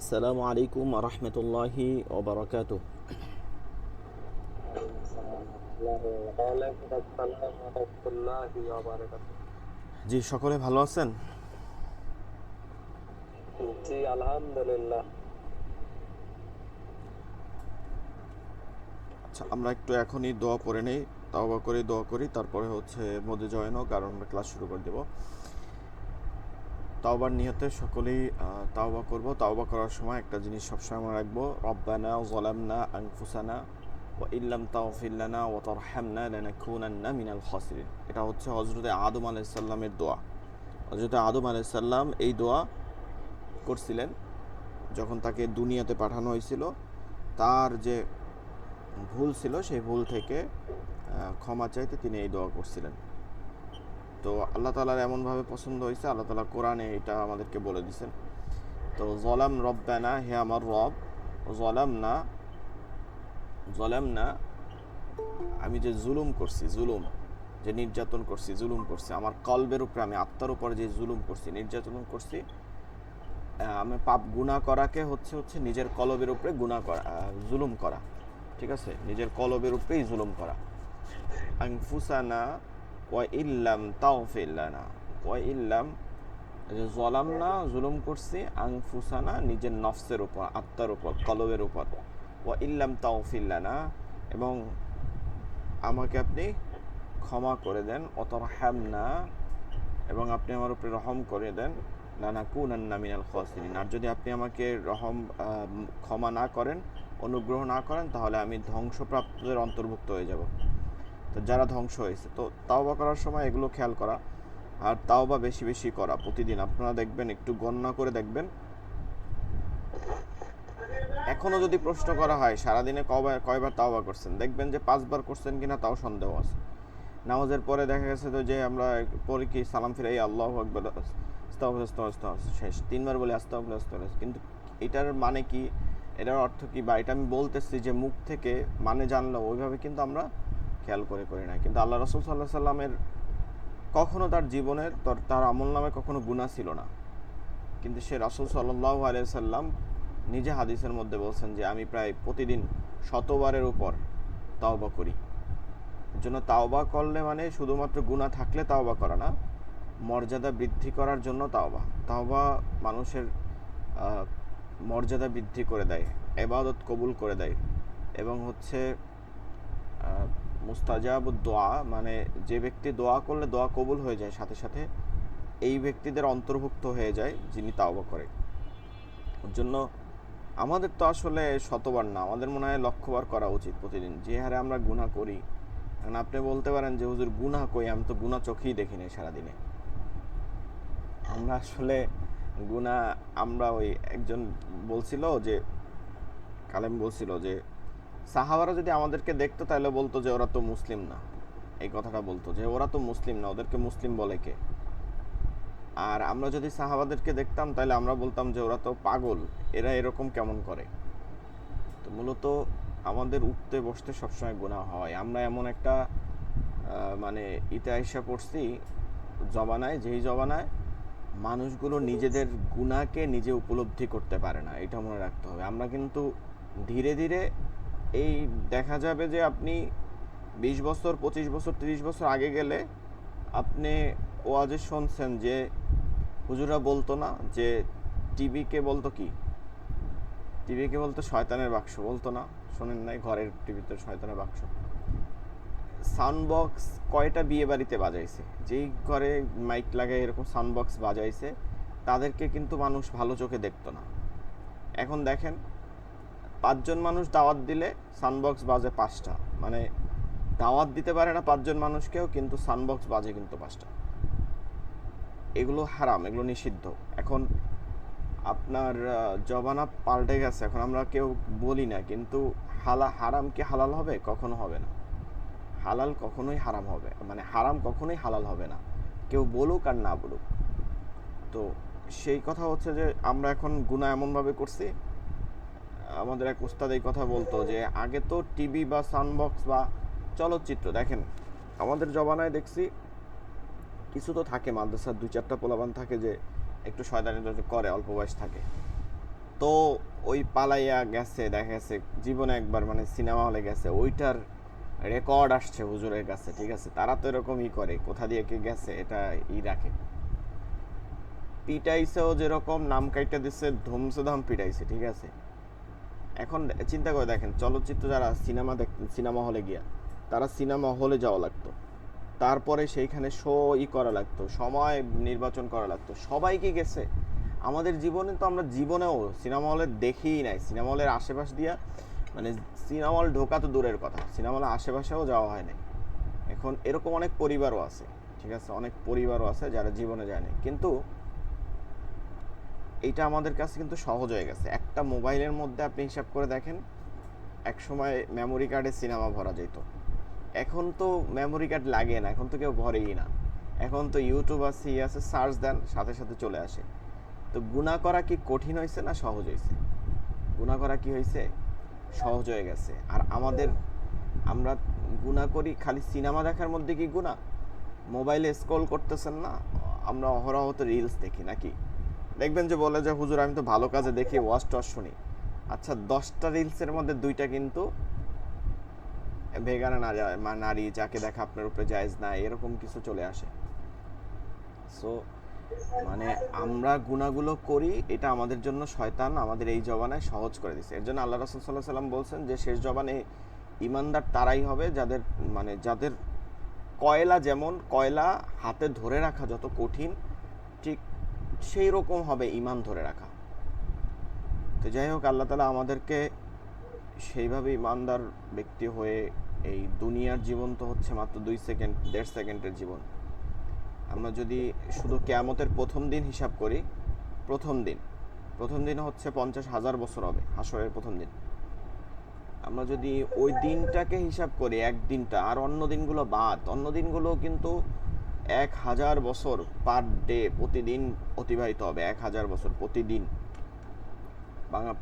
আসসালামু আলাইকুম রহমতুল্লাহি ওবরাকাতুহ। ওয়ালাইকুম আসসালাম ওয়া রাহমাতুল্লাহি ওয়া বারাকাতুহু। জি, সকলে ভালো আছেন? জি, আলহামদুলিল্লাহ। আচ্ছা, আমরা একটু এখনই দোয়া পড়ে নেই, তাওবা করে দোয়া করি, তারপরে হচ্ছে মধ্যে জয়েন হোক, কারণ আমরা ক্লাস শুরু করে দেব। তাওবার নিয়তে সকলেই তাওবা করব। তাওবা করার সময় একটা জিনিস সবসময় মনে রাখবো, রব্বানা যালামনা আনফুসানা ওয়া ইল্লাম তাগফির লানা ওয়া তারহামনা লানাকুনান্না মিনাল খাসিরিন। এটা হচ্ছে হযরতে আদম আলাইহিস সালামের দোয়া। হযরতে আদম আলাইহিস সালাম এই দোয়া করছিলেন যখন তাকে দুনিয়াতে পাঠানো হয়েছিল। তার যে ভুল ছিল সেই ভুল থেকে ক্ষমা চাইতে তিনি এই দোয়া করছিলেন। তো আল্লাহ তাআলার এমনভাবে পছন্দ হয়েছে, আল্লাহ তাআলা কোরআনে এটা আমাদেরকে বলে দিয়েছেন। তো জলাম রব্বানা, হে আমার রব, জলাম না, জলাম না, আমি যে জুলুম করছি, জুলুম যে নির্যাতন করছি, জুলুম করছি আমার কলবের উপরে, আমি আত্মার উপরে যে জুলুম করছি, নির্যাতন করছি, আমি পাপ গুনাহ করাকে হচ্ছে হচ্ছে নিজের কলবের উপরে গুনাহ করা, জুলুম করা। ঠিক আছে, নিজের কলবের উপরেই জুলুম করা। আনফুসানা ওয়া ইল্লাম তাগফির লানা ওয়া ইল্লাম, যে জলাম না, জুলুম করছি, আনফুসানা নিজের নফসের উপর, আত্মার উপর, কলবের উপর, ওয়া ইল্লাম তাগফির লানা, এবং আমাকে আপনি ক্ষমা করে দেন, অতরহামনা, এবং আপনি আমার উপরে রহম করে দেন, লানাকুনান্না মিনাল খাসিরিন, আর যদি আপনি আমাকে ক্ষমা না করেন, অনুগ্রহ না করেন, তাহলে আমি ধ্বংসপ্রাপ্তদের অন্তর্ভুক্ত হয়ে যাব, তো যারা ধ্বংস হয়েছে। তো তাওবা করার সময় এগুলো খেয়াল করা, আর তাওবা বেশি বেশি করা প্রতিদিন। আপনারা দেখবেন, একটু গণনা করে দেখবেন, এখনও যদি প্রশ্ন করা হয় সারাদিনে কয়বার তাওবা করছেন, দেখবেন যে 5বার করছেন কিনা তাও সন্দেহ আছে। নামাজের পরে দেখা গেছে তো যে আমরা পরে কি সালাম ফিরাই আল্লাহু আকবার, আস্তাগফিরুল্লাহ, শেষ 3বার বলে আস্তাগফিরুল্লাহ, কিন্তু এটার মানে কি, এটার অর্থ কি, বা এটা আমি বলতেছি যে মুখ থেকে মানে জানলো, ওইভাবে কিন্তু আমরা খেয়াল করি না। কিন্তু আল্লাহ রাসূল সাল্লাল্লাহু আলাইহি সাল্লামের কখনো তার জীবনের তার আমল নামে কখনো গুনাহ ছিল না, কিন্তু সে রাসূল সাল্লাল্লাহু আলাইহি সাল্লাম নিজে হাদিসের মধ্যে বলছেন যে আমি প্রায় প্রতিদিন শতবারের উপর তাওবা করি। এর জন্য তাওবা করলে মানে শুধুমাত্র গুনাহ থাকলে তাওবা করা না, মর্যাদা বৃদ্ধি করার জন্য তাওবা। তাওবা মানুষের মর্যাদা বৃদ্ধি করে দেয়, ইবাদত কবুল করে দেয়, এবং হচ্ছে মুস্তাজাবুদ দোয়া, মানে যে ব্যক্তি দোয়া করলে দোয়া কবুল হয়ে যায় সাথে সাথে, এই ব্যক্তিদের অন্তর্ভুক্ত হয়ে যায় যিনি তাওবা করে। ওর জন্য আমাদের তো আসলে শতবার না, আমাদের মনে হয় লক্ষবার করা উচিত প্রতিদিন, যে হারে আমরা গুনাহ করি। কারণ আপনি বলতে পারেন যে হুজুর গুনাহ কই, আমি তো গুনাহ চোখেই দেখি নাই সারাদিনে। আমরা আসলে গুনাহ, আমরা ওই একজন বলছিল যে, কালেম বলছিল যে সাহাবারা যদি আমাদেরকে দেখতো তাহলে বলতো যে ওরা তো মুসলিম না। এই কথাটা বলতো যে ওরা তো মুসলিম না, ওদেরকে মুসলিম বলে কে। আর আমরা যদি সাহাবাদেরকে দেখতাম তাহলে আমরা বলতাম যে ওরা তো পাগল, এরা এরকম কেমন করে। তো মূলত আমাদের উঠতে বসতে সবসময় গুনাহ হয়। আমরা এমন একটা মানে ইতিহাসে পড়ছি জবানায়, যেই জবানায় মানুষগুলো নিজেদের গুনাহকে নিজে উপলব্ধি করতে পারে না, এটা মনে রাখতে হবে। আমরা কিন্তু ধীরে ধীরে এই দেখা যাবে যে আপনি 20 বছর, 25 বছর, 30 বছর আগে গেলে আপনি ওয়াজে শুনছেন যে হুজুরা বলতো না যে টিভিকে বলতো কি, টিভিকে বলতো শয়তানের বাক্স, বলতো না? শোনেন নাই? ঘরের টিভিতে শয়তানের বাক্স। সাউন্ড বক্স কয়টা বিয়ে বাড়িতে বাজাইছে, যেই ঘরে মাইক লাগায় এরকম সাউন্ড বক্স বাজাইছে, তাদেরকে কিন্তু মানুষ ভালো চোখে দেখতো না। এখন দেখেন, 5জন মানুষ দাওয়াত দিলে সাউন্ড বক্স বাজে 5টা, মানে দাওয়াত দিতে পারে না 5জন মানুষকেও, কিন্তু সাউন্ড বক্স বাজে কিন্তু 5টা। এগুলো হারাম, এগুলো নিষিদ্ধ। এখন আপনার জমানা পাল্টে গেছে, এখন আমরা কেউ বলি না, কিন্তু হারাম কি হালাল হবে? কখনো হবে না। হালাল কখনোই হারাম হবে, মানে হারাম কখনোই হালাল হবে না, কেউ বলুক আর না বলুক। তো সেই কথা হচ্ছে যে আমরা এখন গুনাহ এমনভাবে করছি। আমাদের এক উস্তাদ এই কথা বলতো যে আগে তো টিভি বা সাউন্ডবক্স বা চলচ্চিত্র দেখেন, আমাদের জমানায় দেখছি কিছু তো থাকে, মাদ্রাসার 2-4টা পোলাপান থাকে যে একটু শয়তানি করে, অল্প বয়স থাকে। তো ওই পালাইয়া গেছে, দেখা গেছে জীবনে একবার মানে সিনেমা হলে গেছে, ওইটার রেকর্ড আসছে হুজুরের কাছে, ঠিক আছে? তারা তো এরকমই করে, কোথা দিয়ে কে গেছে এটা রাখে। পিটাইছেও যেরকম, নাম কাইটা দিচ্ছে, ধুমসুধাম পিটাইছে, ঠিক আছে? এখন চিন্তা করে দেখেন, চলচ্চিত্র যারা সিনেমা দেখতেন সিনেমা হলে গিয়া, তারা সিনেমা হলে যাওয়া লাগতো, তারপরে সেইখানে শো করা লাগতো, সময় নির্বাচন করা লাগতো, সবাই কি গেছে? আমাদের জীবনে তো আমরা জীবনেও সিনেমা হলে দেখিই নাই। সিনেমা হলের আশেপাশ দিয়া মানে সিনেমা হল ঢোকা তো দূরের কথা, সিনেমা হলের আশেপাশেও যাওয়া হয় নাই। এখন এরকম অনেক পরিবারও আছে, ঠিক আছে? অনেক পরিবারও আছে যারা জীবনে যায় নাই, কিন্তু এইটা আমাদের কাছে কিন্তু সহজ হয়ে গেছে। একটা মোবাইলের মধ্যে আপনি হিসাব করে দেখেন, এক সময় মেমোরি কার্ডে সিনেমা ভরা যেত, এখন তো মেমোরি কার্ড লাগে না, এখন তো কেউ ভরেই না। এখন তো ইউটিউব আছে, আছে, সার্চ দেন, সাথে সাথে চলে আসে। তো গুণা করা কি কঠিন হয়েছে না সহজ হয়েছে? গুণা করা কি হয়েছে? সহজ হয়ে গেছে। আর আমরা গুণা করি খালি সিনেমা দেখার মধ্যে, কি গুণা? মোবাইলে স্ক্রল করতেছেন না, আমরা অহরহ তো রিলস দেখি নাকি? দেখবেন যে বলে যে হুজুর আমি তো ভালো কাজে দেখি, ওয়াজ টস শুনি। আচ্ছা, 10টা রিলসের মধ্যে 2টা কিন্তু ভেগানা নারী, যাকে দেখা আপনার উপরে জায়েজ না, এরকম কিছু চলে আসে। সো মানে আমরা গুনাহগুলো করি, এটা আমাদের জন্য শয়তান আমাদের এই জবানে সহজ করে দিচ্ছে। এর জন্য আল্লাহ রাসূল সাল্লাল্লাহু আলাইহি সাল্লাম বলছেন যে শেষ জবানে ইমানদার তারাই হবে যাদের কয়লা, যেমন কয়লা হাতে ধরে রাখা যত কঠিন, ঠিক সেই রকম হবে ইমান ধরে রাখা। তো যাই হোক, আল্লাহ তাআলা আমাদেরকে সেইভাবে ইমানদার ব্যক্তি হয়ে, এই দুনিয়ার জীবন তো হচ্ছে মাত্র 2 সেকেন্ড 1.5 সেকেন্ডের জীবন। আমরা যদি শুধু কিয়ামতের প্রথম দিন হিসাব করি, প্রথম দিন হচ্ছে 50,000 বছর হবে, হাসরের প্রথম দিন। আমরা যদি ওই দিনটাকে হিসাব করি, এক দিনটা, আর অন্য দিনগুলো বাদ, অন্য দিনগুলো কিন্তু 1,000 বছর পার ডে, প্রতিদিন অতিবাহিত হবে 1,000 বছর প্রতিদিন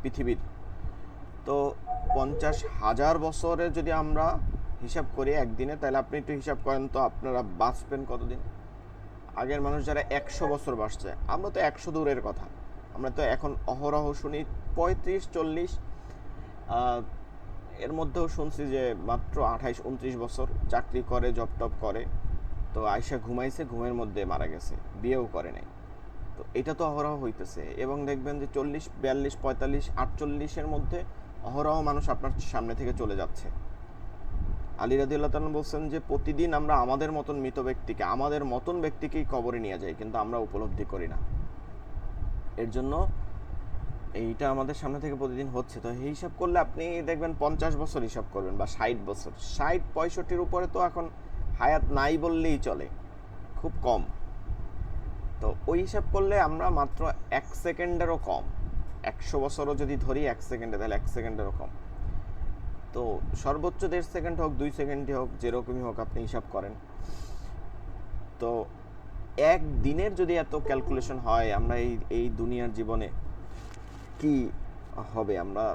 পৃথিবীর। তো 50,000 বছরে যদি আমরা হিসাব করি একদিনে, তাহলে আপনি একটু হিসাব করেন তো আপনারা বাঁচবেন কতদিন? আগের মানুষ যারা 100 বছর বাঁচছে, আমরা তো 100 দূরের কথা, আমরা তো এখন অহরহ শুনি 35-40, এর মধ্যেও শুনছি যে মাত্র 28-29 বছর চাকরি করে, জব টপ করে, তো আয়সা ঘুমাইছে, ঘুমের মধ্যে মারা গেছে, বিয়েও করে নাই। তো এটা তো অহরহ হইতেছে। এবং দেখবেন যে 40, 42, 45, 48-এর মধ্যে অহরহ মানুষ আপনার সামনে থেকে চলে যাচ্ছে। আলী রাদিয়াল্লাহু তাআলা বলছেন যে প্রতিদিন আমরা আমাদের মতন ব্যক্তিকেই কবরে নিয়ে যাই, কিন্তু আমরা উপলব্ধি করি না। এর জন্য এইটা আমাদের সামনে থেকে প্রতিদিন হচ্ছে। তো এই হিসাব করলে আপনি দেখবেন 50 বছর হিসাব করবেন, বা 60 বছর, 60-65-র উপরে তো এখন হায়াত নাই বললেই চলে, খুব কম। তো ওই হিসাব করলে আমরা মাত্র 1 সেকেন্ডেরও কম। 100 বছরও যদি ধরি 1 সেকেন্ডে, তাহলে 1 সেকেন্ডেরও কম। তো সর্বোচ্চ 1.5 সেকেন্ড হোক, 2 সেকেন্ডই হোক, যেরকমই হোক আপনি হিসাব করেন। তো একদিনের যদি এত ক্যালকুলেশন হয়, আমরা এই দুনিয়ার জীবনে কি হবে? আমরা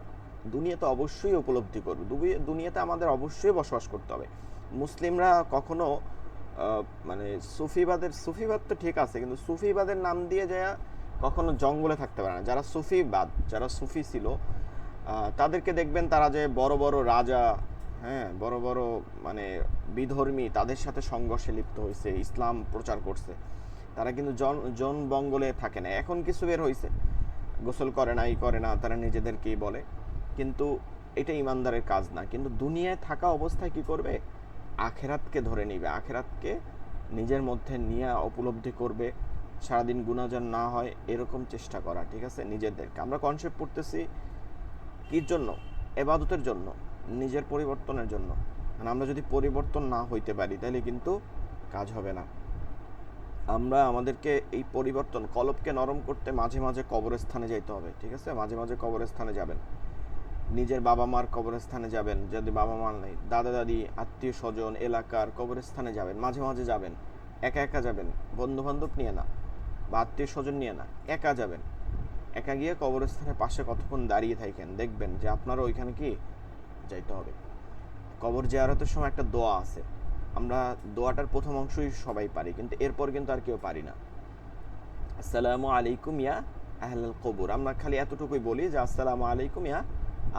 দুনিয়াতে অবশ্যই উপলব্ধি করব, দুনিয়াতে আমাদের অবশ্যই বসবাস করতে হবে। মুসলিমরা কখনো মানে সুফিবাদ তো ঠিক আছে, কিন্তু সুফিবাদের নাম দিয়ে যায় কখনো জঙ্গলে থাকতে পারে না। যারা সুফি ছিল, তাদেরকে দেখবেন তারা যে বড় বড় রাজা, হ্যাঁ, বড় বড় মানে বিধর্মী, তাদের সাথে সংঘর্ষে লিপ্ত হয়েছে, ইসলাম প্রচার করছে। তারা কিন্তু জনবঙ্গলে থাকে না। এখন কিছু বের হয়েছে, গোসল করে না, করে না, তারা নিজেদেরকেই বলে, কিন্তু এটা ইমানদারের কাজ না। কিন্তু দুনিয়ায় থাকা অবস্থায় কি করবে? আখেরাতকে ধরে নিবে, আখেরাতকে নিজের মধ্যে নিয়ে উপলব্ধি করবে, সারাদিন গুনাহ যেন না হয় এরকম চেষ্টা করা, ঠিক আছে? নিজেদেরকে আমরা কনসেপ্ট পড়তেছি কির জন্য? ইবাদতের জন্য, নিজের পরিবর্তনের জন্য। মানে আমরা যদি পরিবর্তন না হইতে পারি, তাহলে কিন্তু কাজ হবে না। আমরা আমাদেরকে এই পরিবর্তন, কলবকে নরম করতে মাঝে মাঝে কবরস্থানে যাইতে হবে, ঠিক আছে? মাঝে মাঝে কবরস্থানে যাবেন, নিজের বাবা মার কবরস্থানে যাবেন, যদি বাবা মা নেই, দাদা দাদি, আত্মীয় স্বজন, এলাকার কবরস্থানে যাবেন, মাঝে মাঝে যাবেন। একা একা যাবেন, বন্ধু বান্ধব নিয়ে না, বা আত্মীয় স্বজন নিয়ে না, একা যাবেন। একা গিয়ে কবরস্থানের পাশে কতক্ষণ দাঁড়িয়ে থাকেন, দেখবেন যে আপনারও ওইখানে কি যাইতে হবে। কবর জিয়ারতের সময় একটা দোয়া আছে, আমরা দোয়াটার প্রথম অংশই সবাই পারি, কিন্তু এরপর কিন্তু আর কেউ পারি না। আসসালামু আলাইকুম ইয়া আহলাল কবুর। আমরা খালি এতটুকুই বলি যে আসসালামু আলাইকুম ইয়া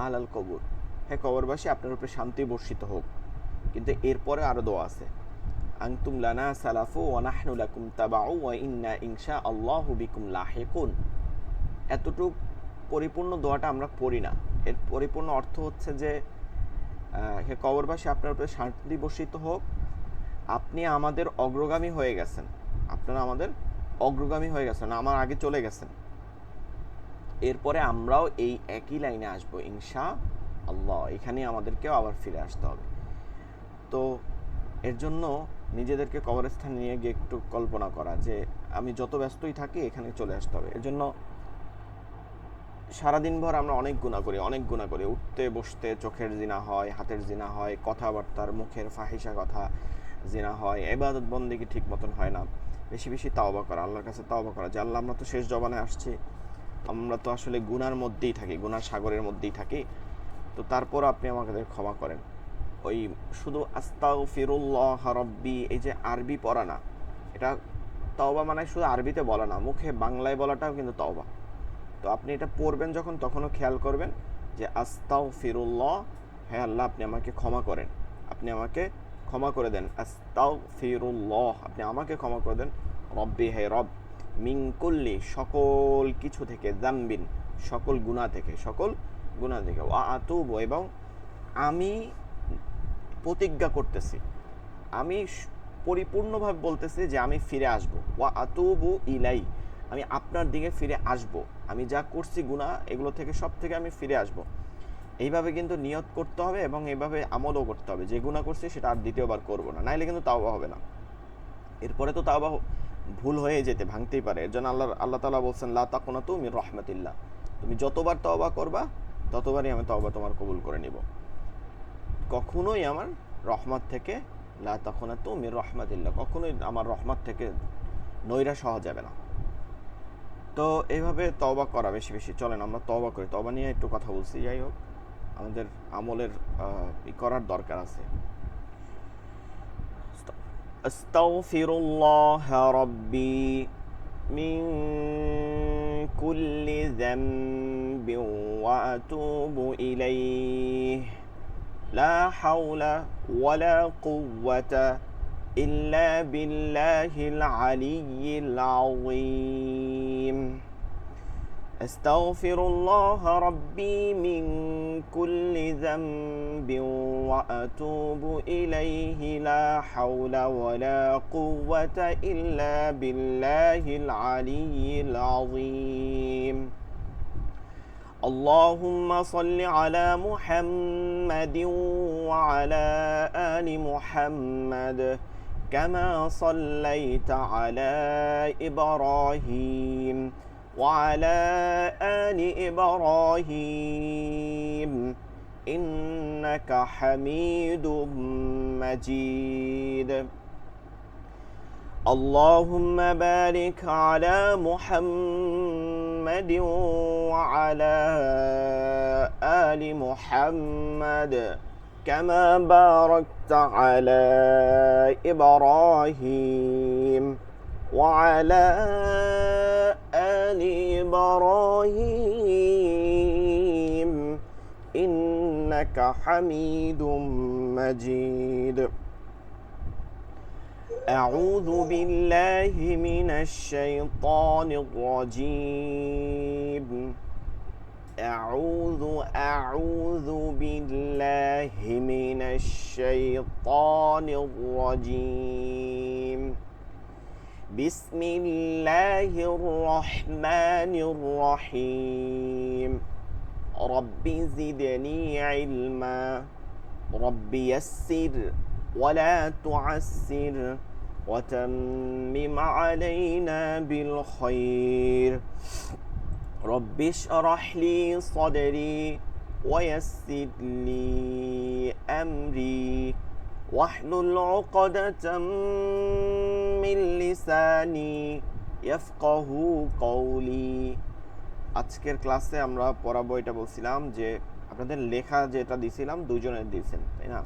আহলাল কবুর, হে কবরবাসী আপনার উপরে শান্তি বর্ষিত হোক। কিন্তু এরপরে আরো দোয়া আছে, আনতুম লানা সালাফু ওয়া নাহনু লাকুম তাবাউ ওয়া ইন্না ইনশা আল্লাহু বিকুম লাহিকুন। এতটুক পরিপূর্ণ দোয়াটা আমরা পড়ি না। এর পরিপূর্ণ অর্থ হচ্ছে যে হে কবরবাসী আপনার উপরে শান্তি বর্ষিত হোক, আপনি আমাদের অগ্রগামী হয়ে গেছেন, আপনারা আমাদের অগ্রগামী হয়ে গেছেন, আমার আগে চলে গেছেন, এরপরে আমরাও এই একই লাইনে আসবো ইনশা আল্লাহ, এখানেই আমাদেরকেও আবার ফিরে আসতে হবে। তো এর জন্য নিজেদেরকে কবরস্থানে নিয়ে গিয়ে একটু কল্পনা করা যে আমি যত ব্যস্তই থাকি এখানে চলে আসতে হবে। এর জন্য সারাদিন ভর আমরা অনেক গুনাহ করি, উঠতে বসতে চোখের জিনা হয়, হাতের জিনা হয়, কথাবার্তার মুখের ফাহিশা কথা জিনা হয়, ইবাদত বন্দেগী ঠিক মতন হয় না। বেশি বেশি তাওবা করা, আল্লাহর কাছে তাওবা করা যে আল্লাহ আমরা তো শেষ জবানে আসছি, আমরা তো আসলে গুনার মধ্যেই থাকি, গুনার সাগরের মধ্যেই থাকি, তো তারপর আপনি আমাদের ক্ষমা করেন। ওই শুধু আস্তাগফিরুল্লাহ রাব্বি এই যে আরবি পড়া না, এটা তওবা মানে শুধু আরবিতে বলা না, মুখে বাংলায় বলাটাও কিন্তু তওবা। তো আপনি এটা পড়বেন যখন, তখনও খেয়াল করবেন যে আস্তাগফিরুল্লাহ, হ্যাঁ আল্লাহ আপনি আমাকে ক্ষমা করেন, আপনি আমাকে ক্ষমা করে দেন, আস্তাগফিরুল্লাহ আপনি আমাকে ক্ষমা করে দেন, রব্বি হে রব, মিন কুল্লি সকল কিছু থেকে, জাম্বিন সকল গুনাহ থেকে, সকল গুনাহ থেকে, ওয়া আতুবু এবং আমি প্রতিজ্ঞা করতেছি, আমি পরিপূর্ণভাবে বলতেছি যে আমি ফিরে আসব, ওয়া আতুবু ইলাই আমি আপনার দিকে ফিরে আসব, আমি যা করছি গুনাহ এগুলো থেকে সব থেকে আমি ফিরে আসব। এইভাবে কিন্তু নিয়ত করতে হবে এবং এইভাবে আমলও করতে হবে, যে গুনাহ করছি সেটা আর দ্বিতীয়বার করব না, নাইলে কিন্তু তাওবা হবে না। এরপরে তো তাওবা ভুল হয়ে যেতে ভাঙতেই পারে। এর জন্য আল্লাহ তাআলা বলছেন লা তাকুনাতু মির রাহমাতিল্লাহ, তুমি যতবার তওবা করবা ততবারই আমি তওবা তোমার কবুল করে নিব, কখনোই আমার রহমত থেকে, লা তাকুনাতু মির রাহমাতিল্লাহ, কখনোই আমার রহমত থেকে নৈরাশ হওয়া যাবে না। তো এইভাবে তওবা করা বেশি বেশি। চলেন আমরা তওবা করি, তওবা নিয়ে একটু কথা বলছি। যাই হোক, আমাদের আমলের করার দরকার আছে। আস্তাগফিরুল্লাহ রাব্বি মিন কুল্লি যামবিন ওয়া আতুবু ইলাইহি লা হাওলা ওয়ালা কুওয়াতা ইল্লা বিল্লাহিল আলিয়্যিল আযীম। أستغفر الله ربي من كل ذنب وأتوب إليه لا حول ولا قوة إلا بالله العلي العظيم. اللهم صل على محمد وعلى آل محمد كما صليت على إبراهيم وعلى آل إبراهيم إنك حميد مجيد. اللهم بارك على محمد وعلى آل محمد كما باركت على إبراهيم وعلى آل إبراهيم إنك حميد مجيد. أعوذ بالله من الشيطان الرجيم. أعوذ بالله من الشيطان الرجيم. بسم الله الرحمن الرحيم. رب زدني علما رب يسر ولا تعسر وتمم علينا بالخير. رب اشرح لي صدري ويسر لي أمري واحلل عقدة من লিসানি ইয়াফকাহু কওলি। আজকের ক্লাসে আমরা পড়াবো, এটা বলছিলাম যে আপনাদের লেখা যেটা দিয়েছিলাম দুজনের দিয়েছেন, তাই না?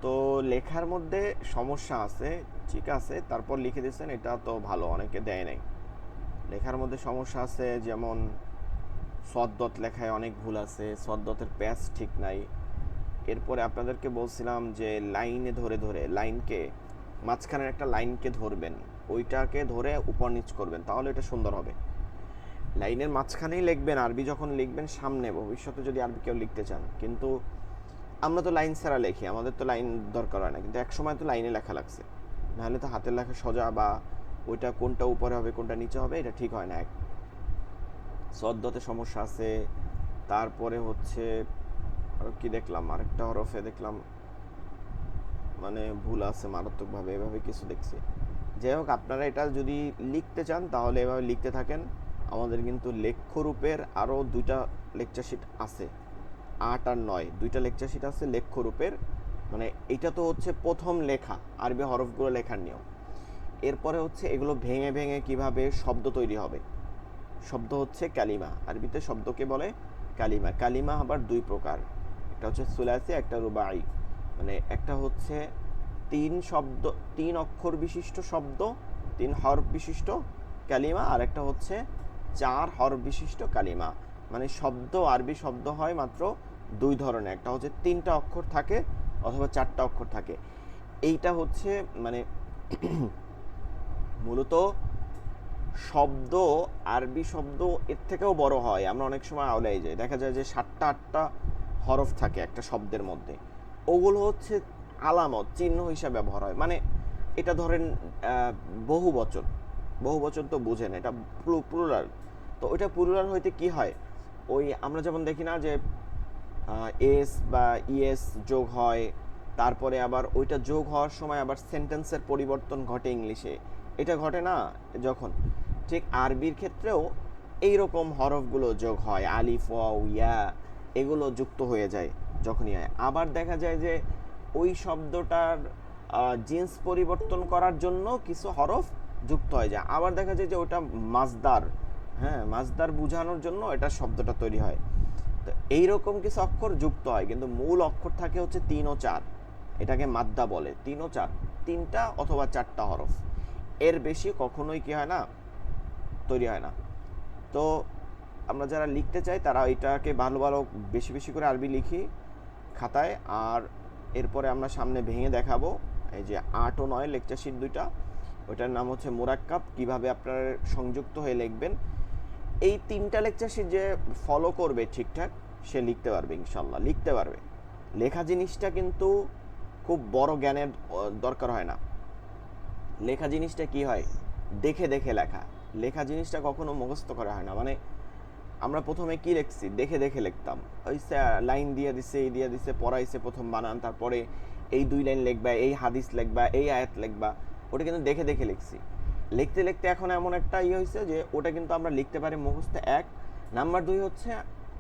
তো লেখার মধ্যে সমস্যা আছে, ঠিক আছে, তারপর লিখে দিয়েছেন, এটা তো ভালো, অনেকে দেয় নাই। লেখার মধ্যে সমস্যা আছে, যেমন সদ্দত লেখায় অনেক ভুল আছে, সদ্দতের প্যাচ ঠিক নাই। এরপরে আপনাদেরকে বলছিলাম যে লাইনে ধরে ধরে লাইনকে, মাঝখানের একটা লাইনকে ধরবেন, ওইটাকে ধরে উপর নিচ করবেন, তাহলে এটা সুন্দর হবে। লাইনের মাঝখানেই লিখবেন আরবি, যখন লিখবেন সামনে ভবিষ্যতে যদি আরবি কেউ লিখতে চান। কিন্তু আমরা তো লাইন ছাড়া লিখি, আমাদের তো লাইন দরকার হয় না, কিন্তু এক সময় তো লাইনে লেখা লাগছে, নাহলে তো হাতের লেখা সোজা বা ওইটা কোনটা উপরে হবে কোনটা নিচে হবে এটা ঠিক হয় না। এক সদ্দতে সমস্যা আছে। তারপরে হচ্ছে আর কি দেখলাম, আরেকটা হরফে দেখলাম মানে ভুল আছে মারাত্মকভাবে, এভাবে কিছু দেখছি। যাই হোক, আপনারা এটা যদি লিখতে চান তাহলে এভাবে লিখতে থাকেন। আমাদের কিন্তু লেখ্যরূপের আরও 2টা লেকচার শিট আছে, 8 আর 9, 2টা লেকচার শিট আছে লেখ্যরূপের। মানে এটা তো হচ্ছে প্রথম লেখা আরবি হরফগুলো লেখার নিয়ম। এরপরে হচ্ছে এগুলো ভেঙে ভেঙে কিভাবে শব্দ তৈরি হবে। শব্দ হচ্ছে কালিমা, আরবিতে শব্দকে বলে কালিমা। কালিমা আবার 2 প্রকার, একটা হচ্ছে সুলাসি, একটা রুবাই। মানে একটা হচ্ছে 3 অক্ষর বিশিষ্ট শব্দ, 3 হরফ বিশিষ্ট কালিমা, আর একটা হচ্ছে 4 হরফ বিশিষ্ট কালিমা। মানে শব্দ, আরবি শব্দ হয় মাত্র 2 ধরনের, একটা হচ্ছে 3টা অক্ষর থাকে অথবা 4টা অক্ষর থাকে। এইটা হচ্ছে মানে মূলত শব্দ, আরবি শব্দ এর থেকেও বড় হয়। আমরা অনেক সময় আওলাই যাই, দেখা যায় যে 7টা 8টা হরফ থাকে একটা শব্দের মধ্যে, ওগুলো হচ্ছে আলামত, চিহ্ন হিসাবে ব্যবহার হয়। মানে এটা ধরেন বহু বচন, বহু বচন তো বুঝেন, এটা প্লুরাল। তো ওইটা প্লুরাল হইতে কি হয়, ওই আমরা যেমন দেখি না যে এস বা ইএস যোগ হয়, তারপরে আবার ওইটা যোগ হওয়ার সময় আবার সেন্টেন্সের পরিবর্তন ঘটে ইংলিশে, এটা ঘটে না যখন, ঠিক আরবির ক্ষেত্রেও এই রকম হরফগুলো যোগ হয়, আলিফ ওয়াও ইয়া এগুলো যুক্ত হয়ে যায় যখনই হয়। আবার দেখা যায় যে ওই শব্দটার জিন্স পরিবর্তন করার জন্য কিছু হরফ যুক্ত হয়ে যায়। আবার দেখা যায় যে ওটা মাজদার, হ্যাঁ মাজদার বোঝানোর জন্য এটা শব্দটা তৈরি হয়। তো এইরকম কিছু অক্ষর যুক্ত হয়, কিন্তু মূল অক্ষর থাকে হচ্ছে 3 ও 4, এটাকে মাদ্দা বলে। 3 ও 4, 3টা অথবা 4টা হরফ, এর বেশি কখনোই কি হয় না, তৈরি হয় না। তো আমরা যারা লিখতে চাই তারা এটাকে ভালো ভালো বেশি বেশি করে আরবি লিখি খাতায়, আর এরপরে আমরা সামনে ভেঙে দেখাবো এই যে 8 ও 9 লেকচার শিট 2টা, ওইটার নাম হচ্ছে মুরাক্কাব, কিভাবে আপনারা সংযুক্ত হয়ে লিখবেন। এই 3টা লেকচার শিট যে ফলো করবে ঠিকঠাক, সে লিখতে পারবে, ইনশাল্লাহ লিখতে পারবে। লেখা জিনিসটা কিন্তু খুব বড় জ্ঞানের দরকার হয় না। লেখা জিনিসটা কি হয়, দেখে দেখে লেখা। লেখা জিনিসটা কখনো মুখস্থ করা হয় না। মানে আমরা প্রথমে কি লিখছি, দেখে দেখে লিখতাম, ওই লাইন দিয়ে দিছে, এই দিয়ে দিছে, পড়াইছে প্রথম বানান, তারপরে এই 2 লাইন লিখবা, এই হাদিস লিখবা, এই আয়াত লিখবা, ওটা কিন্তু দেখে দেখে লিখছি। লিখতে লিখতে এখন এমন একটা হয়েছে যে ওটা কিন্তু আমরা লিখতে পারি মুখস্থ। 1 নাম্বার 2 হচ্ছে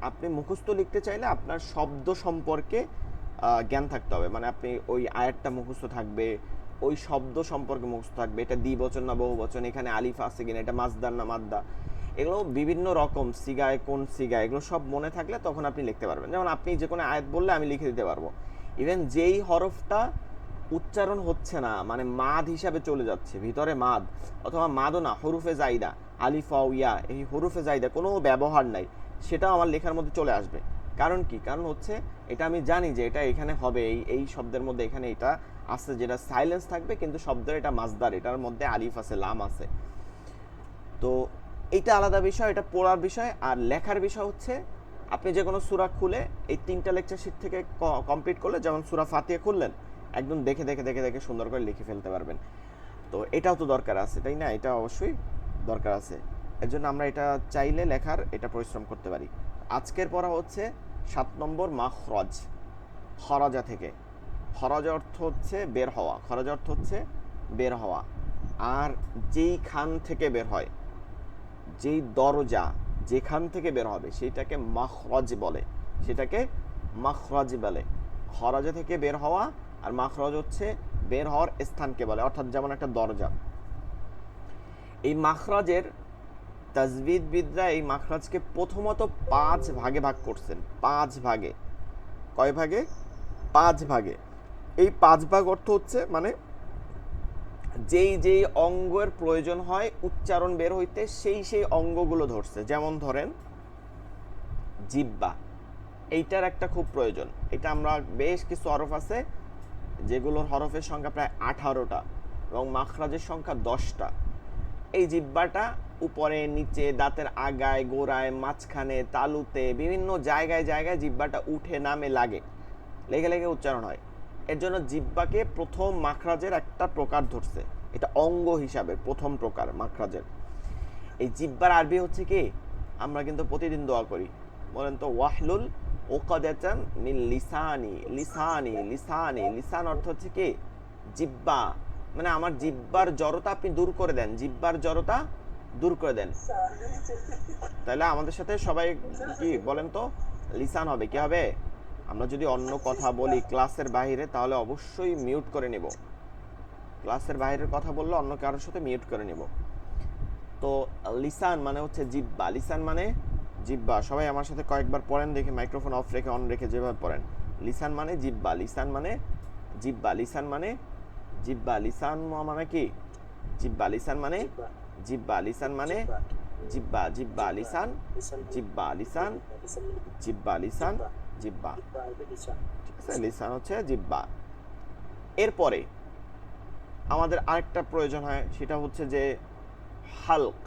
আপনি মুখস্থ লিখতে চাইলে আপনার শব্দ সম্পর্কে জ্ঞান থাকতে হবে। মানে আপনি ওই আয়াতটা মুখস্থ থাকবে, ওই শব্দ সম্পর্কে মুখস্থ থাকবে, এটা দ্বিবচন না বহুবচন, এখানে আলিফ আছে কিনা, এটা মাজদার না মাদ্দা, এগুলো বিভিন্ন রকম সিগায় কোন সিগা, এগুলো সব মনে থাকলে তখন আপনি লিখতে পারবেন। যেমন আপনি যে কোনো আয়াত বললে আমি লিখে দিতে পারবো, ইভেন যেই হরফটা উচ্চারণ হচ্ছে না, মানে মাদ হিসাবে চলে যাচ্ছে ভিতরে মাদ, অথবা মাদও না, হরুফে জাইদা, আলিফ ওয়া ইয়া, এই হরুফে জাইদা কোনো ব্যবহার নাই, সেটাও আমার লেখার মধ্যে চলে আসবে। কারণ কি, কারণ হচ্ছে এটা আমি জানি যে এটা এখানে হবে, এই এই শব্দের মধ্যে এখানে এটা আছে, যেটা সাইলেন্স থাকবে, কিন্তু শব্দের এটা মাজদার, এটার মধ্যে আলিফ আছে, লাম আছে। তো এইটা আলাদা বিষয়, এটা পড়ার বিষয়। আর লেখার বিষয় হচ্ছে আপনি যে কোনো সূরা খুলে এই 3টা লেকচার শিট থেকে কমপ্লিট করলে, যেমন সূরা ফাতিহা খুললেন, একদম দেখে দেখে দেখে দেখে সুন্দর করে লিখে ফেলতে পারবেন। তো এটাও তো দরকার আছে, তাই না? এটা অবশ্যই দরকার আছে। এর জন্য আমরা এটা চাইলে লেখার এটা পরিশ্রম করতে পারি। আজকের পড়া হচ্ছে 7 নম্বর মাখরাজ, খরাজা থেকে। খরাজ অর্থ হচ্ছে বের হওয়া, খরাজ অর্থ হচ্ছে বের হওয়া। আর যেই খান থেকে বের হয়, যেই দরজা যেখান থেকে বের হবে সেটাকে মাখরাজ বলে, সেটাকে মাখরাজ বলে। খরাজা থেকে বের হওয়া, আর মাখরাজ হচ্ছে বের হওয়ার স্থানকে বলে, অর্থাৎ যেমন একটা দরজা। এই মাখরাজের তাজবিদবিদরা এই মাখরাজকে প্রথমত 5 ভাগে ভাগ করছেন। 5 ভাগে, কয় ভাগে? 5 ভাগে। এই 5 ভাগ অর্থ হচ্ছে মানে যেই যেই অঙ্গের প্রয়োজন হয় উচ্চারণ বের হইতে সেই সেই অঙ্গগুলো ধরছে। যেমন ধরেন জিহ্বা, এইটার একটা খুব প্রয়োজন। এটা আমরা বেশ কিছু হরফ আছে যেগুলোর হরফের সংখ্যা প্রায় 18টা এবং মাখরাজের সংখ্যা 10টা। এই জিহ্বাটা উপরে নিচে দাঁতের আগায় গোড়ায় মাঝখানে তালুতে বিভিন্ন জায়গায় জায়গায় জিহ্বাটা উঠে নামে লাগে, লেগে লেগে উচ্চারণ হয়। এর জন্য জিহ্বাকে প্রথম মাখরাজের একটা প্রকার ধরছে, এটা অঙ্গ হিসাবে প্রথম প্রকার মাখরাজের। এই জিহ্বার আরবি হচ্ছে কি, আমরা কিন্তু প্রতিদিন দোয়া করি, বলেন তো ওয়াহলুল উকদাতাম মিন লিসানি। লিসানি লিসানি লিসান অর্থ হচ্ছে কি জিহ্বা, মানে আমার জিহ্বার জড়তা আপনি দূর করে দেন, জিহ্বার জড়তা দূর করে দেন। তাহলে আমাদের সাথে সবাই কি বলেন তো লিসান হবে, কি হবে? আমরা যদি অন্য কথা বলি ক্লাসের বাইরে তাহলে অবশ্যই মিউট করে নেব। ক্লাসের বাইরের কথা বললে অন্য কারোর সাথে মিউট করে নেব। তো লিসান মানে হচ্ছে জিহ্বা, লিসান মানে জিহ্বা। সবাই আমার সাথে কয়েকবার পড়েন দেখে, মাইক্রোফোন অফ রেখে অন রেখে যেভাবে পড়েন। লিসান মানে জিহ্বা, লিসান মানে জিহ্বা, লিসান মানে জিহ্বা। লিসান মানে কি? জিহ্বা। লিসান মানে জিহ্বা, লিসান মানে জিহ্বা, জিহ্বা লিসান, জিহ্বা লিসান, জিহ্বা লিসান, জিহ্বা। ঠিক আছে, লিসান হচ্ছে জিহ্বা। এরপরে আমাদের আরেকটা প্রয়োজন হয়, সেটা হচ্ছে যে হালক,